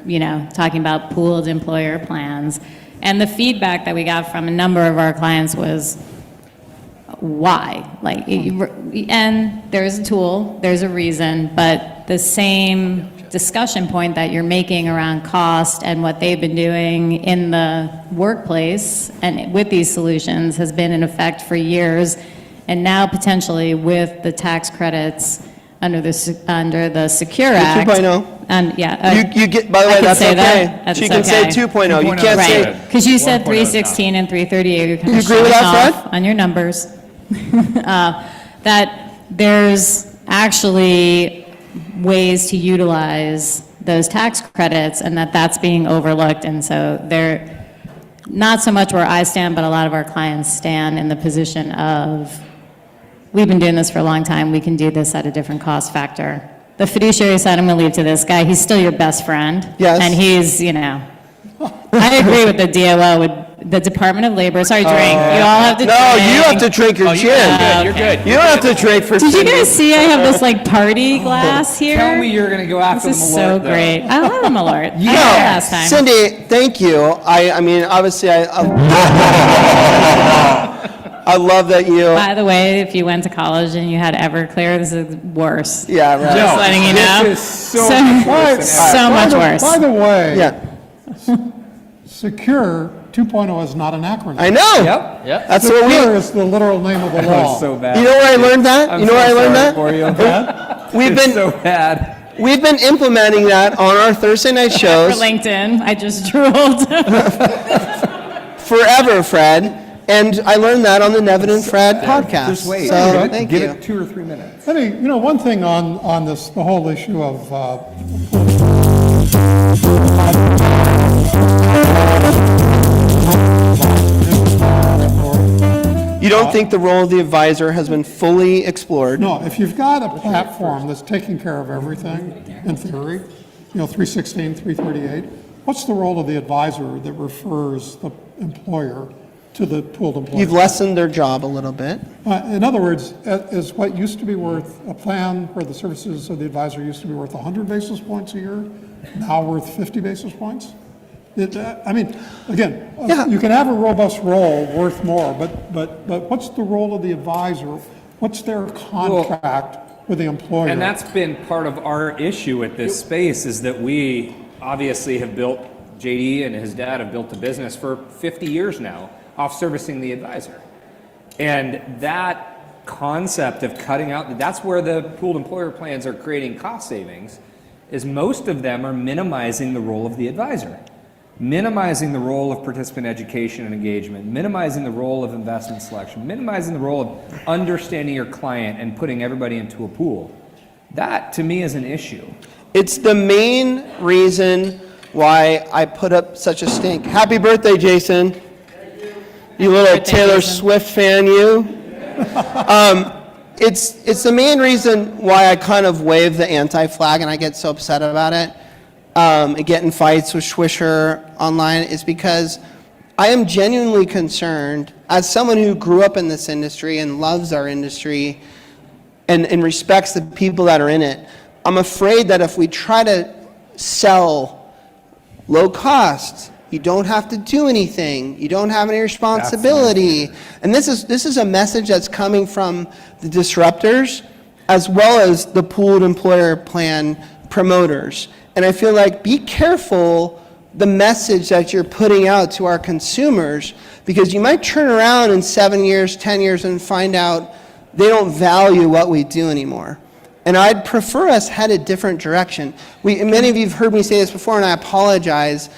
talking about pooled employer plans, and the feedback that we got from a number of our clients was, why? And there's a tool, there's a reason, but the same discussion point that you're making around cost and what they've been doing in the workplace and with these solutions has been in effect for years, and now potentially with the tax credits under the Secure Act. 2.0. And You get, by the I way, can that's say okay. that. She can say 2.0. You can't Right, say, because you said 1.0 is 316 and 338, you're kind You of agree with showing that, off Fred? on your numbers. That there's actually ways to utilize those tax credits, and that's being overlooked, and so they're not so much where I stand, but a lot of our clients stand in the position of, we've been doing this for a long time, we can do this at a different cost factor. The fiduciary side, I'm going to leave to this guy. He's still your best friend. Yes. And he's, I agree with the DOL, with the Department of Labor. Sorry, drink. You all have to drink. no, you have to drink your Oh, gin. you're good. You don't have to drink for Did you Cindy. guys see I have this like party glass here? Tell me you're going to go after This the is Malort, so though. great. I love a Malort. I No, had it last time. Cindy, thank you. I mean, obviously, I love that you. By the way, if you went to college and you had Everclear, this is worse. Yeah, right. Just letting you know. This is so much worse than so much worse. By the way, Yeah, Secure 2.0 is not an acronym. I know. Yep. Yep. That's what Secure we. is the literal name of the That law. was so bad. You know where I learned that? I'm You know where I so learned sorry that? for you. We've It's been so bad. we've been implementing that on our Thursday night For shows LinkedIn, I just drooled. forever, Fred. And I learned that on the Nevin and Fred podcast. Just wait. So, thank Give you. it 2 or 3 minutes. I mean, one thing on this, the whole issue of, You don't think the role of the advisor has been fully explored? no, if you've got a platform that's taking care of everything, in theory, 316, 338, what's the role of the advisor that refers the employer to the pooled employer? You've lessened their job a little bit. In other words, is what used to be worth a plan where the services of the advisor used to be worth 100 basis points a year, now worth 50 basis points? I mean, again, Yeah. you can have a robust role worth more, but what's the role of the advisor? What's their contract with the employer? And that's been part of our issue with this space, is that we obviously have built, JD and his dad have built a business for 50 years now off servicing the advisor. And that concept of cutting out, that's where the pooled employer plans are creating cost savings, is most of them are minimizing the role of the advisor, minimizing the role of participant education and engagement, minimizing the role of investment selection, minimizing the role of understanding your client and putting everybody into a pool. That, to me, is an issue. It's the main reason why I put up such a stink. Happy birthday, Jason. You little Birthday, Taylor Jason. Swift fan, you. It's the main reason why I kind of wave the anti-flag and I get so upset about it. And get in fights with Swisher online is because I am genuinely concerned, as someone who grew up in this industry and loves our industry and respects the people that are in it. I'm afraid that if we try to sell low cost, you don't have to do anything, you don't have any responsibility. And this is a message that's coming from the disruptors as well as the pooled employer plan promoters. And I feel like, be careful the message that you're putting out to our consumers, because you might turn around in 7 years, 10 years and find out they don't value what we do anymore. And I'd prefer us head a different direction. Many of you have heard me say this before, and I apologize.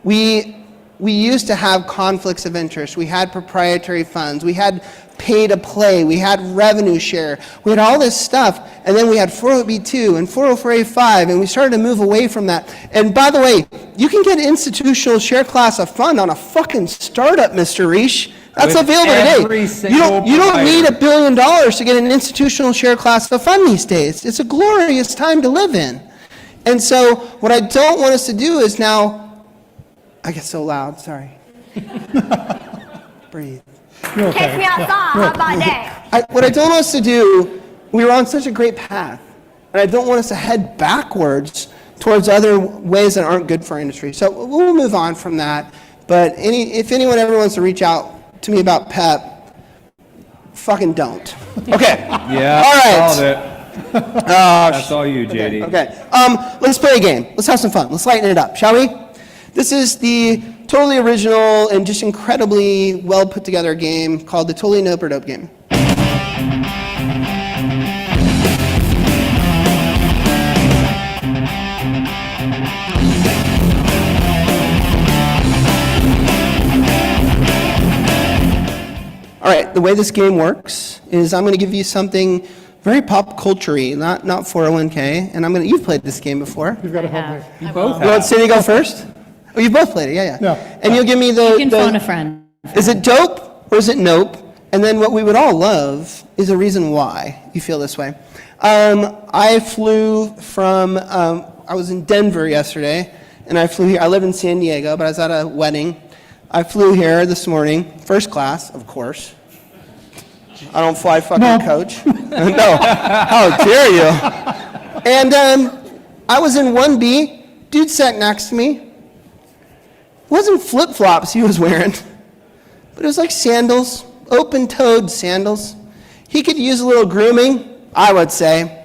We used to have conflicts of interest. We had proprietary funds. We had pay to play. We had revenue share. We had all this stuff. And then we had 402 and 404A5, and we started to move away from that. And by the way, you can get institutional share class of fund on a fucking startup, Mr. Reish. That's With available every today. You single don't need provider. $1 billion to get an institutional share class of fund these days. It's a glorious time to live in. And so what I don't want us to do is now, I get so loud, sorry. Breathe. Catch me outside, how about that? What I don't want us to do, we were on such a great path, and I don't want us to head backwards towards other ways that aren't good for our industry. So we'll move on from that. But if anyone ever wants to reach out to me about PEP, fucking don't. Okay. Yeah, All right. called it. That's all you, JD. Okay. Let's play a game. Let's have some fun. Let's lighten it up, shall we? This is the totally original and just incredibly well put together game called the Totally Nope or Dope game. All right, the way this game works is I'm going to give you something very pop culture-y, not 401k, and you've played this game before. You've got to help me. You both You want Cindy to go first? Oh, you both played it, yeah. Yeah. And you'll give me You can phone a friend. Is it dope or is it nope? And then what we would all love is a reason why you feel this way. I flew from, I was in Denver yesterday, and I flew here. I live in San Diego, but I was at a wedding. I flew here this morning, first class, of course. I don't fly fucking coach. No, how dare you? And I was in 1B, dude sat next to me. It wasn't flip-flops he was wearing, but it was like sandals, open-toed sandals. He could use a little grooming, I would say.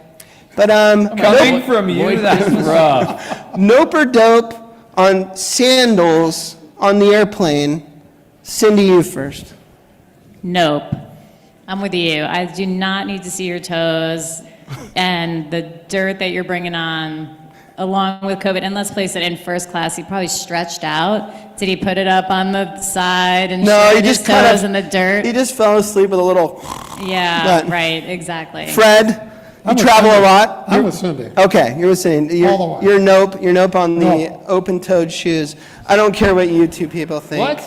But Coming from you, that's rough. nope or dope on sandals on the airplane. Cindy, you first. Nope. I'm with you. I do not need to see your toes, and the dirt that you're bringing on along with COVID, and let's place it in first class, he probably stretched out. Did he put it up on the side and No, showed he his just kind toes of, in the dirt? he just fell asleep with a little, Yeah, But- right, exactly. Fred, you I'm with travel a Cindy. lot? I'm with Cindy. Okay, you're saying, All the way. you're nope on the No. open-toed shoes. I don't care what you two people think. What?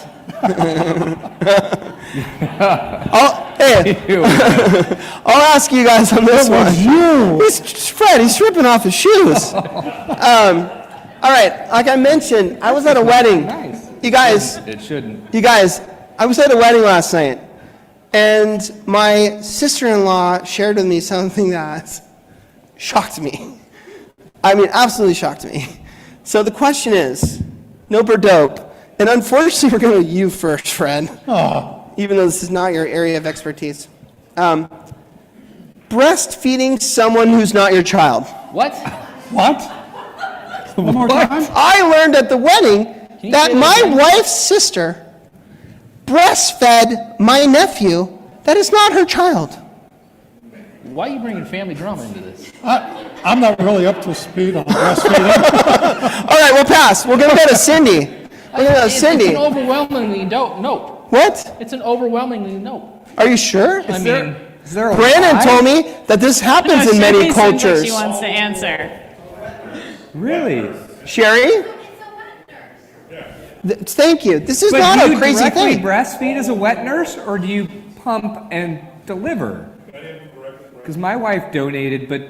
Hey, I'll ask you guys on this one. Fred, he's stripping off his shoes. All right, like I mentioned, I was at a wedding. You guys, It shouldn't. I was at a wedding last night, and my sister-in-law shared with me something that shocked me. I mean, absolutely shocked me. So the question is, nope or dope? And unfortunately, we're going to you first, Fred, even though this is not your area of expertise. Breastfeeding someone who's not your child. What? What? One more time? I learned at the wedding that say that my again? wife's sister breastfed my nephew that is not her child. Why are you bringing family drama into this? I'm not really up to speed on breastfeeding. All right, we'll pass. We're going to go to Cindy. We're going to go to It's Cindy. an overwhelmingly nope. What? It's an overwhelmingly nope. Are you sure? I mean, Brandon told me that this happens in many Sherry seems like cultures. she wants to answer. Really? Sherry? Thank you. This is But not do a you crazy directly thing. breastfeed as a wet nurse, or do you pump and deliver? Because my wife donated, but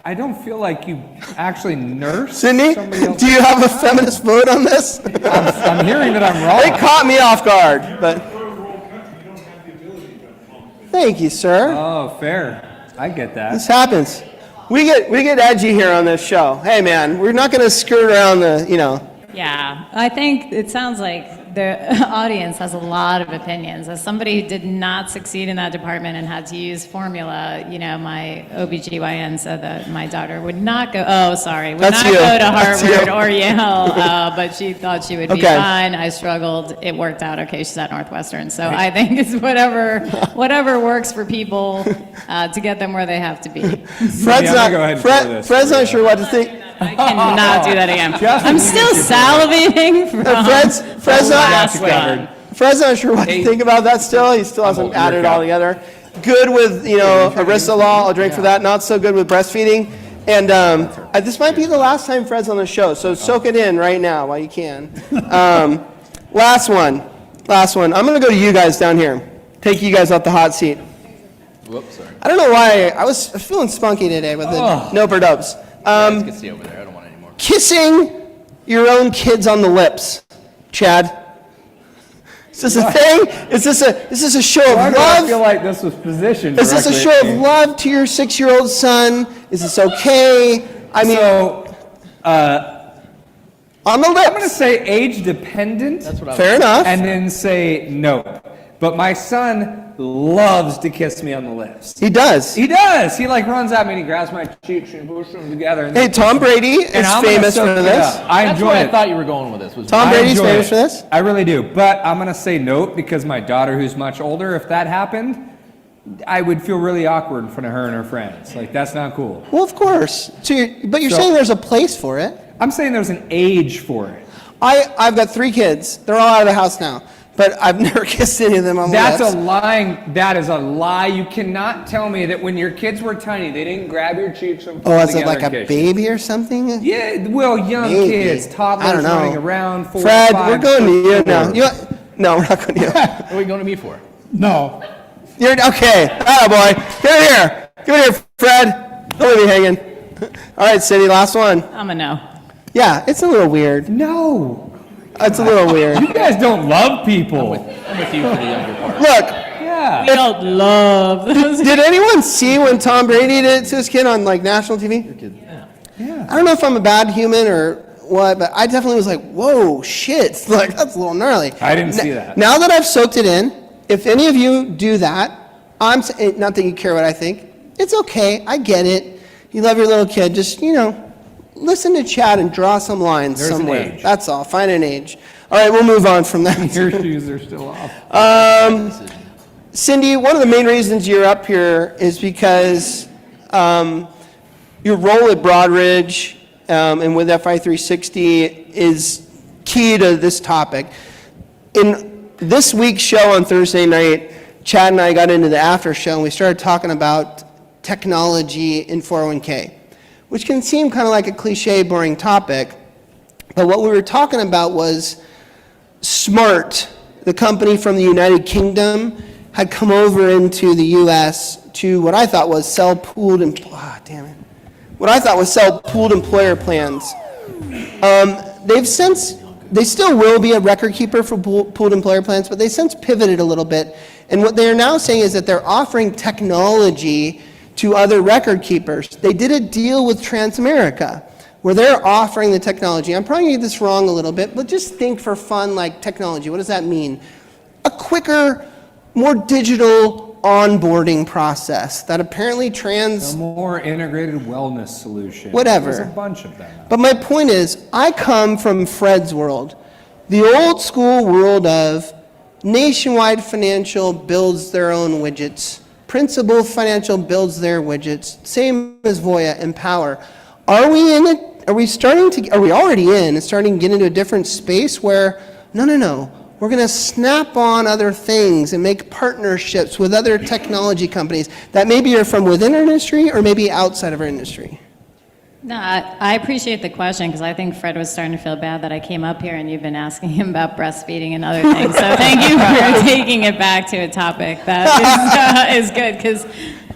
I don't feel like you actually nurse Cindy, somebody else. do you have a feminist vote on this? I'm hearing that I'm wrong. They caught me off guard, but thank you, sir. Oh, fair. I get that. This happens. We get edgy here on this show. Hey, man, we're not going to skirt around the, Yeah, I think it sounds like the audience has a lot of opinions. As somebody who did not succeed in that department and had to use formula, my OBGYN said that my daughter would not go, That's not you. go to That's Harvard you. or Yale, but she thought she would be Okay. fine. I struggled. It worked out okay. She's at Northwestern. So I think it's whatever works for people to get them where they have to be. Fred's I'm gonna go ahead and throw this Fred's for not you. sure what to think. I cannot do that again. Justin, I'm you still get your Fred's salivating from Fred's not last covered. one. Fred's not sure what to think about that still. He still hasn't holding added your it all cup. together. Good with, ERISA law, I'll drink for that. Not so good with breastfeeding. And this might be the last time Fred's on the show, so soak it in right now while you can. Last one. I'm going to go to you guys down here. Take you guys off the hot seat. whoops, sorry. I don't know why. I was feeling spunky today with the nope or dopes. You can stay over there. I don't want any more. Kissing your own kids on the lips. Chad? Is this a thing? Is this a show Why of do I love? feel like this was positioned Is this a directly show at of me? love to your 6-year-old son? Is this okay? I mean, on the lips. I'm going to say age dependent. That's what I Fair enough. And then say no. But my son loves to kiss me on the lips. He does. He does. He runs at me and he grabs my cheeks and pushes them together. And Hey, Tom Brady is and I'm gonna famous soak for it this. up. I That's enjoy where it. I thought you were going with this. Was Tom I Brady's enjoy famous it. for this? I really do. But I'm going to say no because my daughter, who's much older, if that happened, I would feel really awkward in front of her and her friends. That's not cool. Well, of course. But you're So- saying there's a place for it. I'm saying there's an age for it. I've got 3 kids. They're all out of the house now. But I've never kissed any of them on the That lips. is a lie. You cannot tell me that when your kids were tiny, they didn't grab your cheeks and pull Oh, them is it together like a and kiss you. baby or something? Yeah, well, young Maybe. kids, I toddlers don't know. running around, 4, Fred, 5, we're going to you 6, now. 4. No, we're not going to you. What are we going to me for? No. You're okay. Oh boy, get in here. Get in here, Fred. Don't leave me hanging. All right, Cindy, last one. I'm a no. Yeah, it's a little weird. No. It's a little weird. You guys don't love people. I'm with you for the younger part. Look, Yeah. We don't love those. did anyone see when Tom Brady did it to his kid on national TV? Yeah. I don't know if I'm a bad human or what, but I definitely was like, whoa, shit. That's a little gnarly. I didn't see that. Now that I've soaked it in, if any of you do that, not that you care what I think, it's okay. I get it. You love your little kid. Just, listen to Chad and draw some lines There's an somewhere. age. That's all. Find an age. All right, we'll move on from that. Your shoes are still off. Cindy, one of the main reasons you're up here is because your role at Broadridge and with Fi360 is key to this topic. In this week's show on Thursday night, Chad and I got into the after show, and we started talking about technology in 401k, which can seem kind of like a cliche, boring topic. But what we were talking about was Smart, the company from the United Kingdom, had come over into the U.S. to what I thought was sell pooled employer plans. They still will be a record keeper for pooled employer plans, but they since pivoted a little bit. And what they are now saying is that they're offering technology to other record keepers. They did a deal with Transamerica where they're offering the technology. I'm probably going to get this wrong a little bit, but just think for fun, like technology. What does that mean? A quicker, more digital onboarding process that apparently A more integrated wellness solution. Whatever. There's a bunch of them. But my point is, I come from Fred's world, the old school world of Nationwide Financial builds their own widgets, Principal Financial builds their widgets, same as Voya, Empower. Are we in it? Are we already in and starting to get into a different space where, no, we're going to snap on other things and make partnerships with other technology companies that maybe are from within our industry or maybe outside of our industry? No, I appreciate the question because I think Fred was starting to feel bad that I came up here and you've been asking him about breastfeeding and other things. So thank you for taking it back to a topic that is good because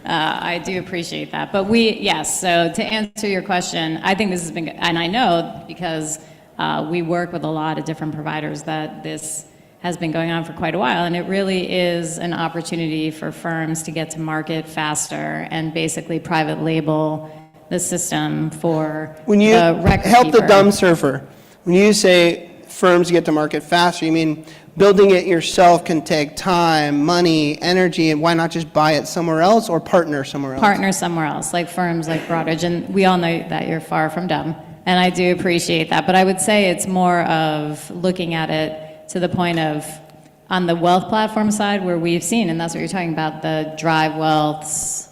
I do appreciate that. But yes, so to answer your question, I think this has been good. And I know because we work with a lot of different providers that this has been going on for quite a while, and it really is an opportunity for firms to get to market faster and basically private label the system for when you the record help keeper. the dumb surfer, when you say firms get to market faster, you mean building it yourself can take time, money, energy, and why not just buy it somewhere else or partner somewhere else? Partner somewhere else, like firms like Broadridge, and we all know that you're far from dumb, and I do appreciate that, but I would say it's more of looking at it to the point of on the wealth platform side where we've seen, and that's what you're talking about, the Drive Wealths,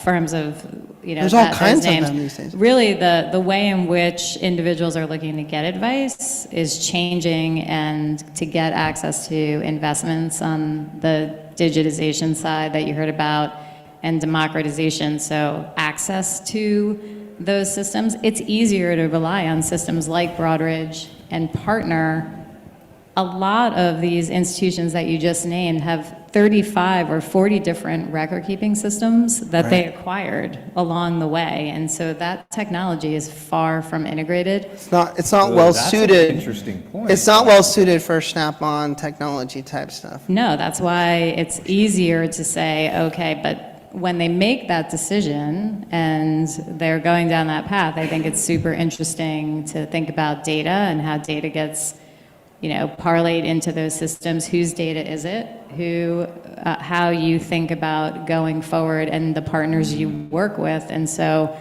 firms of, There's all kinds of them these days. Really, the way in which individuals are looking to get advice is changing, and to get access to investments on the digitization side that you heard about and democratization, so access to those systems, it's easier to rely on systems like Broadridge and partner. A lot of these institutions that you just named have 35 or 40 different record-keeping systems that they acquired along the way, and so that technology is far from integrated. It's not well That's suited. an interesting point. It's not well suited for snap-on technology type stuff. No, that's why it's easier to say, okay, but when they make that decision and they're going down that path, I think it's super interesting to think about data and how data gets parlayed into those systems. Whose data is it? How you think about going forward and the partners you work with. And so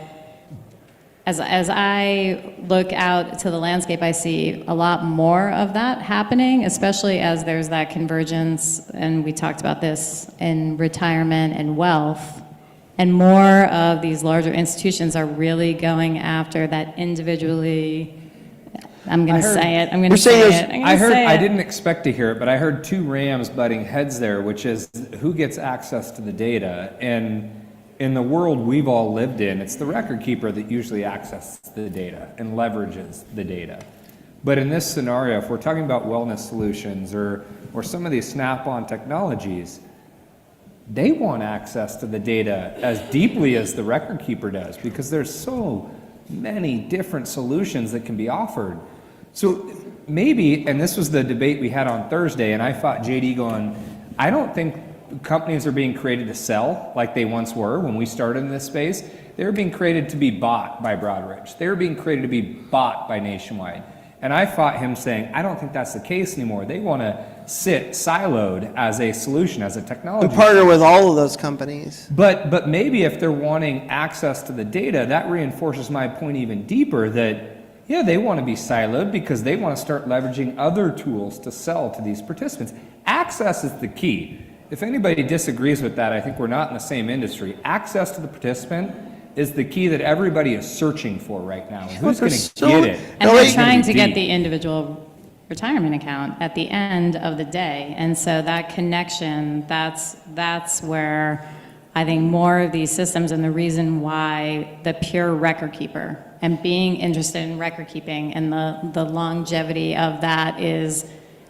as I look out to the landscape, I see a lot more of that happening, especially as there's that convergence, and we talked about this in retirement and wealth. And more of these larger institutions are really going after that individually. I'm going to say it. I didn't expect to hear it, but I heard two rams butting heads there, which is who gets access to the data. And in the world we've all lived in, it's the record keeper that usually accesses the data and leverages the data. But in this scenario, if we're talking about wellness solutions or some of these snap-on technologies, they want access to the data as deeply as the record keeper does, because there's so many different solutions that can be offered. So maybe, and this was the debate we had on Thursday, and I fought JD going, I don't think companies are being created to sell like they once were when we started in this space. They were being created to be bought by Broadridge. They were being created to be bought by Nationwide. And I fought him saying, I don't think that's the case anymore. They want to sit siloed as a solution, as a technology. To partner with all of those companies. But maybe if they're wanting access to the data, that reinforces my point even deeper that, yeah, they want to be siloed because they want to start leveraging other tools to sell to these participants. Access is the key. If anybody disagrees with that, I think we're not in the same industry. Access to the participant is the key that everybody is searching for right now. And who's Well, going to they're get it? And No, we're wait. trying to get Deep. the individual retirement account at the end of the day. And so that connection, that's where I think more of these systems, and the reason why the pure record keeper and being interested in record keeping and the longevity of that is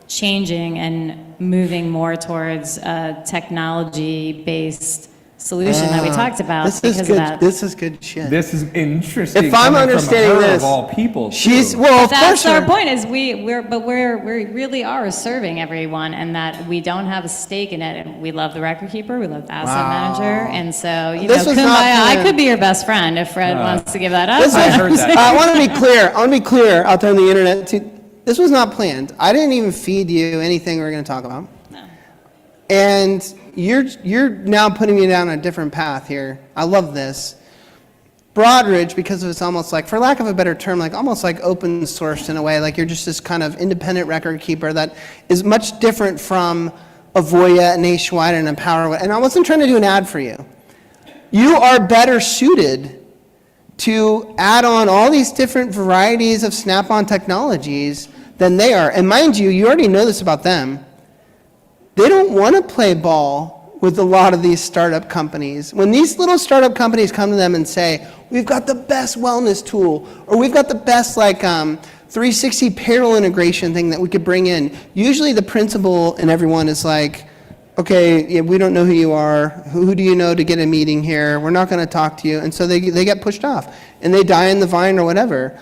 changing and moving more towards a technology-based solution that we talked about This is because of good. that. This is good shit. This is interesting. If I'm coming from understanding her this, of all people, she's too. well. Of That's course, our her- point. Is we really are serving everyone, and that we don't have a stake in it. And we love the record keeper, we love the asset manager, and so This was not kumbaya. I planned. could be your best friend if Fred wants to give that up. This I was- heard that. I want to be clear. I want to be clear out there on the internet. Too. This was not planned. I didn't even feed you anything we were going to talk about. No. And you're now putting me down a different path here. I love this. Broadridge, because it's almost like, for lack of a better term, like almost like open sourced in a way, like you're just this kind of independent record keeper that is much different from Avoya, Nationwide, and Empower. And I wasn't trying to do an ad for you. You are better suited to add on all these different varieties of Snap-on technologies than they are. And mind you, you already know this about them. They don't want to play ball with a lot of these startup companies. When these little startup companies come to them and say, we've got the best wellness tool, or we've got the best 360 payroll integration thing that we could bring in, usually the principal and everyone is like, okay, yeah, we don't know who you are. Who do you know to get a meeting here? We're not going to talk to you. And so they get pushed off, and they die in the vine or whatever.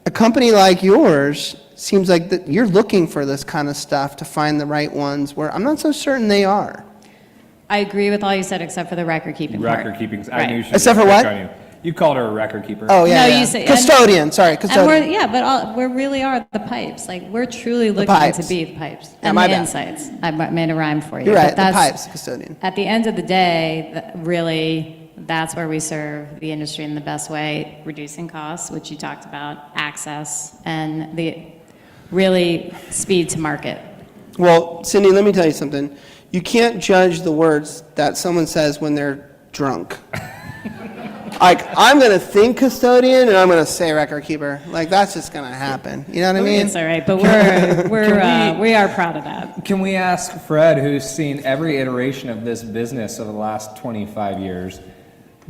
A company like yours seems like that you're looking for this kind of stuff to find the right ones, where I'm not so certain they are. I agree with all you said except for the record keeping part. Record keeping. I Right. knew she Except was for pick what? on you. You called her a record keeper. Oh, yeah. No, yeah. you say- Custodian, sorry, And custodian. we really are the pipes. Like, we're truly looking pipes. to be the pipes Yeah, and my the bad. insights. I made a rhyme for you. You're but right, the that's- pipes, custodian. At the end of the day, really, that's where we serve the industry in the best way, reducing costs, which you talked about, access, and the really speed to market. Well, Cindy, let me tell you something. You can't judge the words that someone says when they're drunk. Like, I'm going to think custodian and I'm going to say record keeper. Like, that's just going to happen. You know what I mean? It's all right, but we are proud of that. Can we ask Fred, who's seen every iteration of this business over the last 25 years,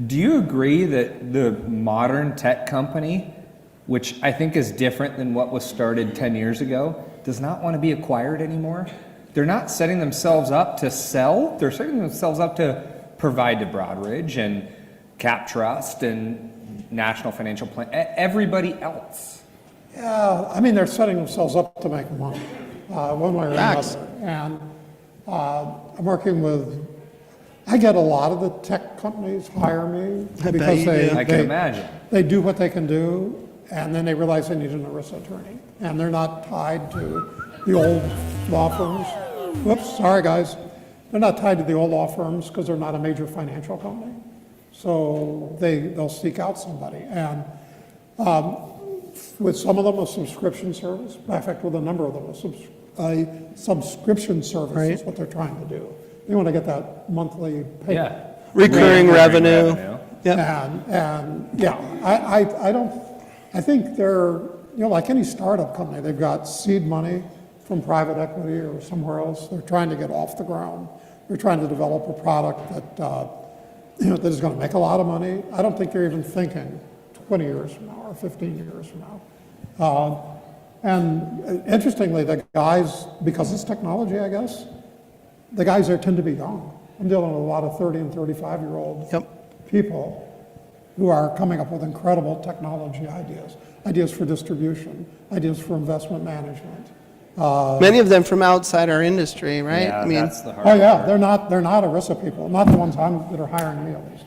do you agree that the modern tech company, which I think is different than what was started 10 years ago, does not want to be acquired anymore? They're not setting themselves up to sell. They're setting themselves up to provide to Broadridge and Cap Trust and National Financial Plan, everybody else. Yeah, I mean, they're setting themselves up to make money, one way or Facts. another. And I'm working with, I get a lot of the tech companies hire me because you do. I can imagine. they do what they can do, and then they realize they need an ERISA attorney. And they're not tied to the old law firms. Whoops, sorry, guys. They're not tied to the old law firms because they're not a major financial company. So they'll seek out somebody. And with some of them, a subscription service. In fact, with a number of them, a subscription service is what they're trying to do. They want to get that monthly payment. Yeah. Recurring revenue. Yep. And yeah, I think they're, like any startup company, they've got seed money from private equity or somewhere else. They're trying to get off the ground. They're trying to develop a product that, that is going to make a lot of money. I don't think they're even thinking 20 years from now or 15 years from now. And interestingly, the guys, because it's technology, I guess, the guys there tend to be young. I'm dealing with a lot of 30 and 35-year-old people who are coming up with incredible technology ideas for distribution, ideas for investment management. Many of them from outside our industry, right? Yeah, I mean, that's the hard Oh yeah, part. they're not ERISA people, not the ones that are hiring me at least.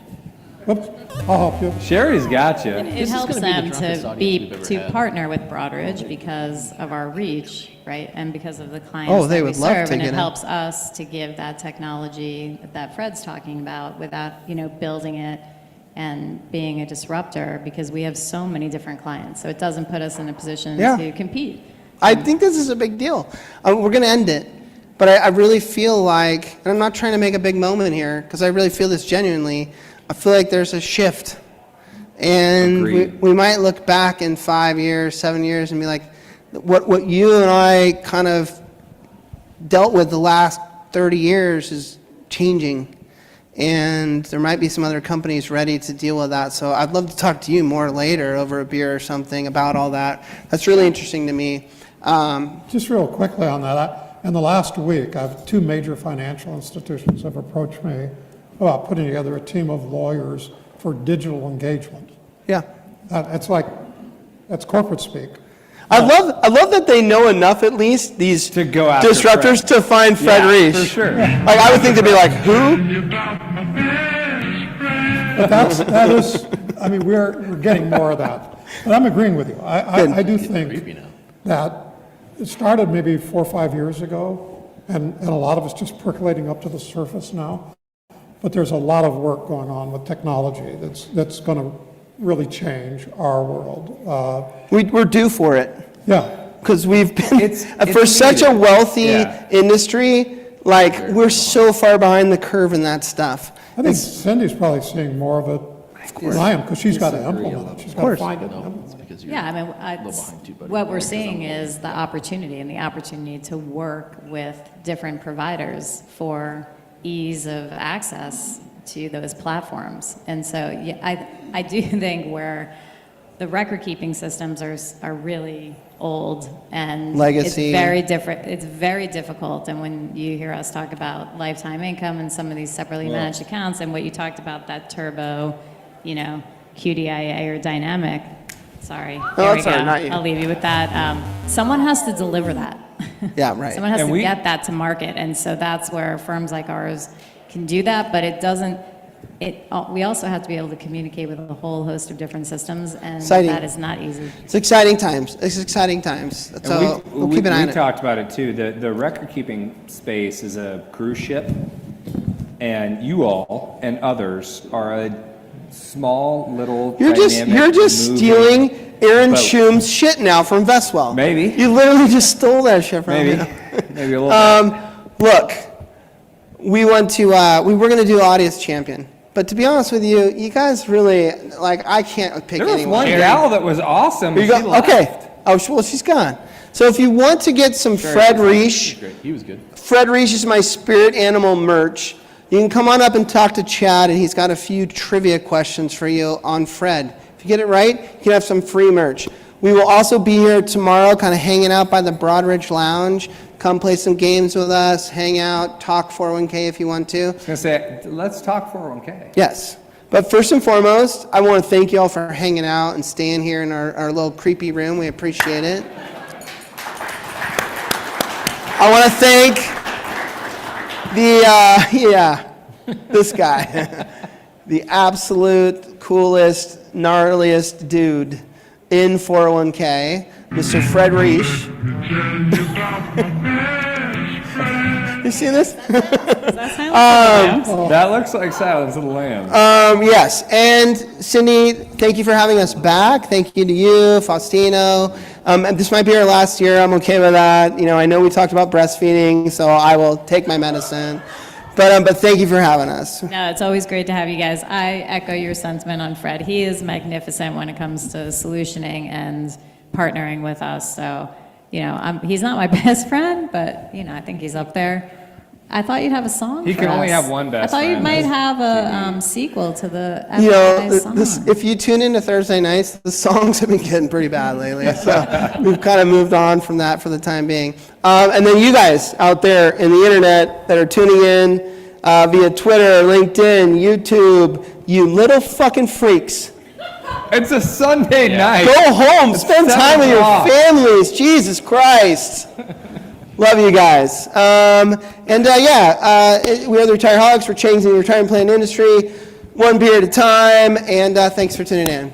Oops, I'll help you. Sherry's got you. It helps them to partner with Broadridge because of our reach, right? And because of the clients Oh, they that we would love serve. to And get it in. helps us to give that technology that Fred's talking about without, building it and being a disruptor, because we have so many different clients. So it doesn't put us in a position Yeah. to compete. I think this is a big deal. We're going to end it. But I really feel like, and I'm not trying to make a big moment here, because I really feel this genuinely, I feel like there's a shift And Agreed. we might look back in 5 years, 7 years, and be like, what you and I kind of dealt with the last 30 years is changing. And there might be some other companies ready to deal with that. So I'd love to talk to you more later over a beer or something about all that. That's really interesting to me. Just real quickly on that, in the last week, two major financial institutions have approached me about putting together a team of lawyers for digital engagement. Yeah. That's corporate speak. I love that they know enough, at least, these To go after disruptors Fred. to find Fred Yeah, Reish. for sure. Like, I would think they'd be like, who? But that is, I mean, we're getting more of that. But I'm agreeing with you. I do think that it started maybe 4 or 5 years ago, and a lot of it's just percolating up to the surface now. But there's a lot of work going on with technology that's going to really change our world. We're due for it. Yeah. Because we've been, It's for such a needed. wealthy Yeah. industry, like, we're so far behind the curve in that stuff. I think Cindy's probably seeing more of it than I am, because she's got to implement it. She's got to find it and implement it. Yeah, I mean, what we're seeing is the opportunity to work with different providers for ease of access to those platforms. And so, yeah, I do think where the record-keeping systems are really old and Legacy. It's very different. It's very difficult. And when you hear us talk about lifetime income and some of these separately managed accounts, and what you talked about, that turbo, QDIA or dynamic. Sorry. There we that's all right, go. not you. I'll leave you with that. Someone has to deliver that. Yeah, right. Someone has And to we- get that to market, and so that's where firms like ours can do that, but it doesn't, we also have to be able to communicate with a whole host of different systems, and Exciting. that is not easy. It's exciting times. So we'll keep an eye on We it. talked about it too. The record-keeping space is a cruise ship, and you all and others are a small little You're just moving stealing Aaron boat. Schum's shit now from Vestwell. Maybe. You literally just stole that shit from Maybe, him. maybe a little bit. Look, we were going to do Audience Champion. But to be honest with you, you guys really, like, I can't pick There was anyone. one gal that was awesome. Here you She go. left. Okay. Oh, well, she's gone. So if you want to get some Fred Reish, Great. He was good. Fred Reish is my spirit animal merch. You can come on up and talk to Chad, and he's got a few trivia questions for you on Fred. If you get it right, you can have some free merch. We will also be here tomorrow, kind of hanging out by the Broadridge Lounge. Come play some games with us, hang out, talk 401k if you want to. I was gonna say, let's talk 401k. Yes. But first and foremost, I want to thank you all for hanging out and staying here in our little creepy room. We appreciate it. I want to thank this guy, the absolute coolest, gnarliest dude in 401k, Mr. Fred Reish. You see this? That looks like Silence of the Lambs. Yes, and Cindy, thank you for having us back. Thank you to you, Faustino. And this might be our last year. I'm okay with that. I know we talked about breastfeeding, so I will take my medicine. But thank you for having us. No, it's always great to have you guys. I echo your sentiment on Fred. He is magnificent when it comes to solutioning and partnering with us. So, he's not my best friend, but, I think he's up there. I thought you'd have a song He for can only us. have one best I thought you friend. might have a sequel to the FYI song. If you tune into Thursday nights, the songs have been getting pretty bad lately. So we've kind of moved on from that for the time being. And then you guys out there in the internet that are tuning in via Twitter, LinkedIn, YouTube, you little fucking freaks. It's a Sunday night. Go home, spend time with your 7 o'clock. families. Jesus Christ. Love you guys. We are the Retireholics. We're changing the retirement plan industry one beer at a time. And thanks for tuning in.